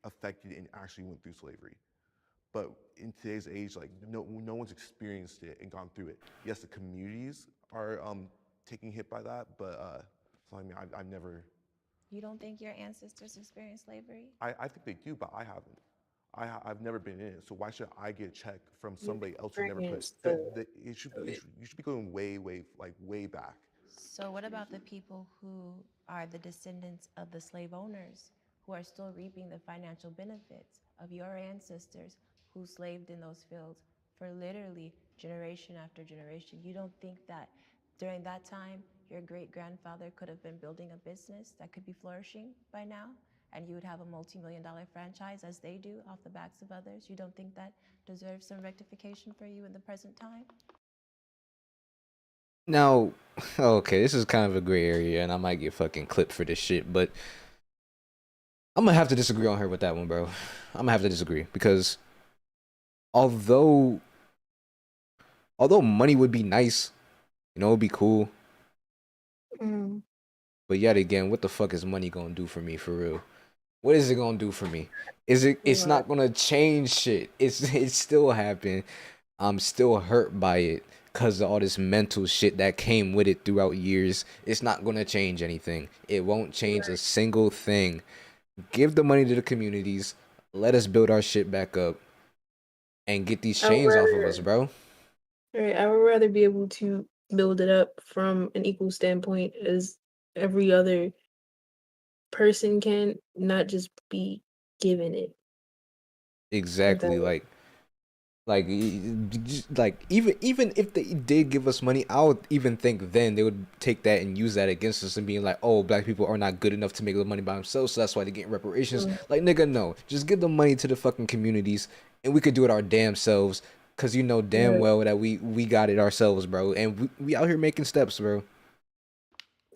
affected and actually went through slavery. But in today's age, like no one's experienced it and gone through it. Yes, the communities are taking hit by that, but so I mean, I've never. You don't think your ancestors experienced slavery? I think they do, but I haven't. I've never been in it, so why should I get a check from somebody else who never put? experienced the- It should be, you should be going way back. So what about the people who are the descendants of the slave owners who are still reaping the financial benefits of your ancestors who slaved in those fields for literally generation after generation? You don't think that during that time your great-grandfather could have been building a business that could be flourishing by now, and you would have a multi-million-dollar franchise as they do off the backs of others? You don't think that deserves some rectification for you in the present time? Now, okay, this is kind of a gray area, and I might get fucking clipped for this shit, but I'm gonna have to disagree on her with that one, bro. I'm gonna have to disagree because although money would be nice, you know, it'd be cool, but yet again, what the fuck is money gonna do for me, for real? What is it gonna do for me? It's not gonna change shit. It still happened. I'm still hurt by it because of all this mental shit that came with it throughout years. It's not gonna change anything. It won't change a single thing. Give the money to the communities. Let us build our shit back up and get these chains off of us, bro. Right, I would rather be able to build it up from an equal standpoint as every other person can, not just be given it. Exactly, like even if they did give us money, I would even think then they would take that and use that against us and being like, oh, black people are not good enough to make the money by themselves, so that's why they're getting reparations. Like, nigga, no, just give the money to the fucking communities and we could do it our damn selves, because you know damn well that we got it ourselves, bro, and we out here making steps, bro.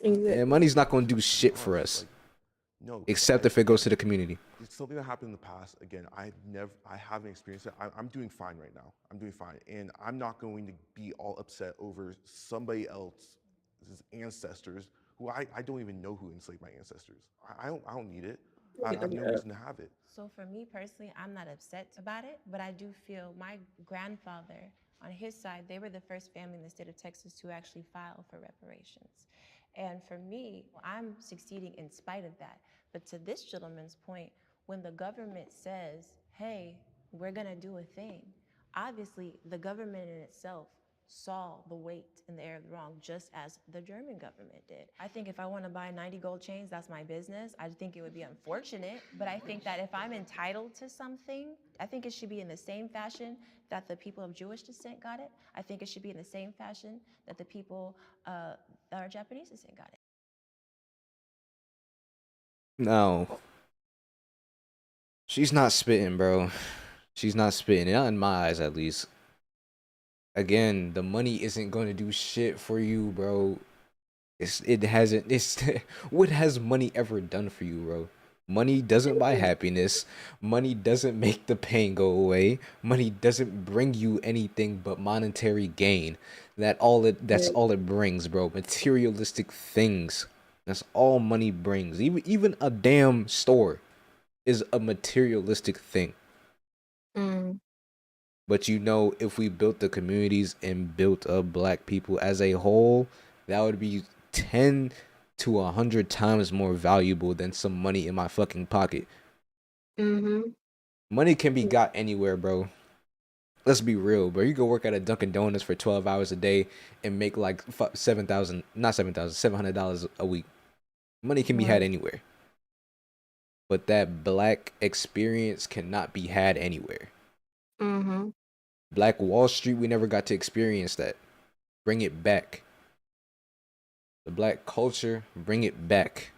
And money's not gonna do shit for us. No, except if it goes to the community. It's something that happened in the past. Again, I haven't experienced it. I'm doing fine right now. I'm doing fine, and I'm not going to be all upset over somebody else's ancestors who I don't even know who enslaved my ancestors. I don't need it. I have no reason to have it. So for me personally, I'm not upset about it, but I do feel my grandfather, on his side, they were the first family in the state of Texas to actually file for reparations. And for me, I'm succeeding in spite of that. But to this gentleman's point, when the government says, hey, we're gonna do a thing, obviously the government in itself saw the weight and the air of the wrong, just as the German government did. I think if I wanna buy 90 gold chains, that's my business. I think it would be unfortunate, but I think that if I'm entitled to something, I think it should be in the same fashion that the people of Jewish descent got it. I think it should be in the same fashion that the people that are Japanese descent got it. No. She's not spitting, bro. She's not spitting. Not in my eyes, at least. Again, the money isn't going to do shit for you, bro. What has money ever done for you, bro? Money doesn't buy happiness. Money doesn't make the pain go away. Money doesn't bring you anything but monetary gain. That's all it brings, bro. Materialistic things. That's all money brings. Even a damn store is a materialistic thing. But you know, if we built the communities and built up black people as a whole, that would be 10 to 100 times more valuable than some money in my fucking pocket. Money can be got anywhere, bro. Let's be real, bro. You go work at a Dunkin' Donuts for 12 hours a day and make like $700 a week. Money can be had anywhere. But that black experience cannot be had anywhere. Black Wall Street, we never got to experience that. Bring it back. The black culture, bring it back.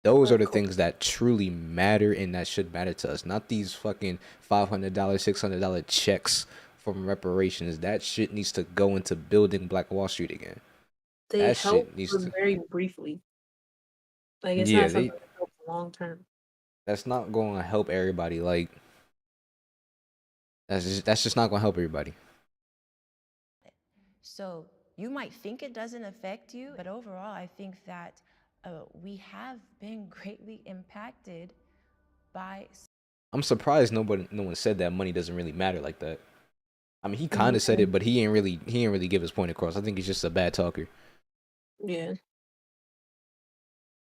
Those are the things that truly matter and that should matter to us. Not these fucking $500, $600 checks from reparations. That shit needs to go into building Black Wall Street again. They help very briefly. Like, it's not something that helps long term. That's not going to help everybody. Like, that's just not going to help everybody. So you might think it doesn't affect you, but overall, I think that we have been greatly impacted by. I'm surprised no one said that money doesn't really matter like that. I mean, he kind of said it, but he ain't really give his point across. I think he's just a bad talker. Yeah.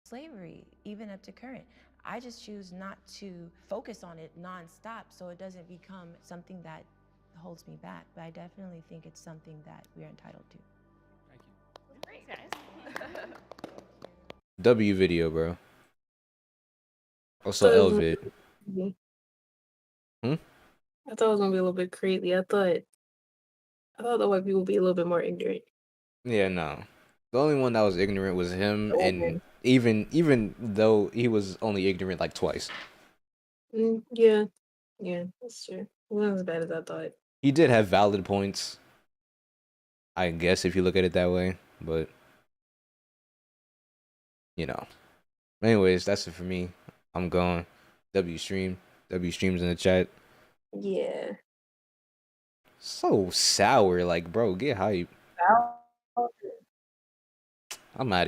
Slavery, even up to current. I just choose not to focus on it nonstop so it doesn't become something that holds me back. But I definitely think it's something that we're entitled to. Great, guys. W video, bro. Also, So it was Elvid. crazy. Hmm? I thought it was gonna be a little bit crazy. I thought the white people would be a little bit more ignorant. Yeah, no. The only one that was ignorant was him, Okay. and even though he was only ignorant like twice, Yeah, that's true. It wasn't as bad as I thought. he did have valid points. I guess if you look at it that way, but you know. Anyways, that's it for me. I'm gone. W streams in the chat. Yeah. So sour, like bro, get hype. I'm out of here.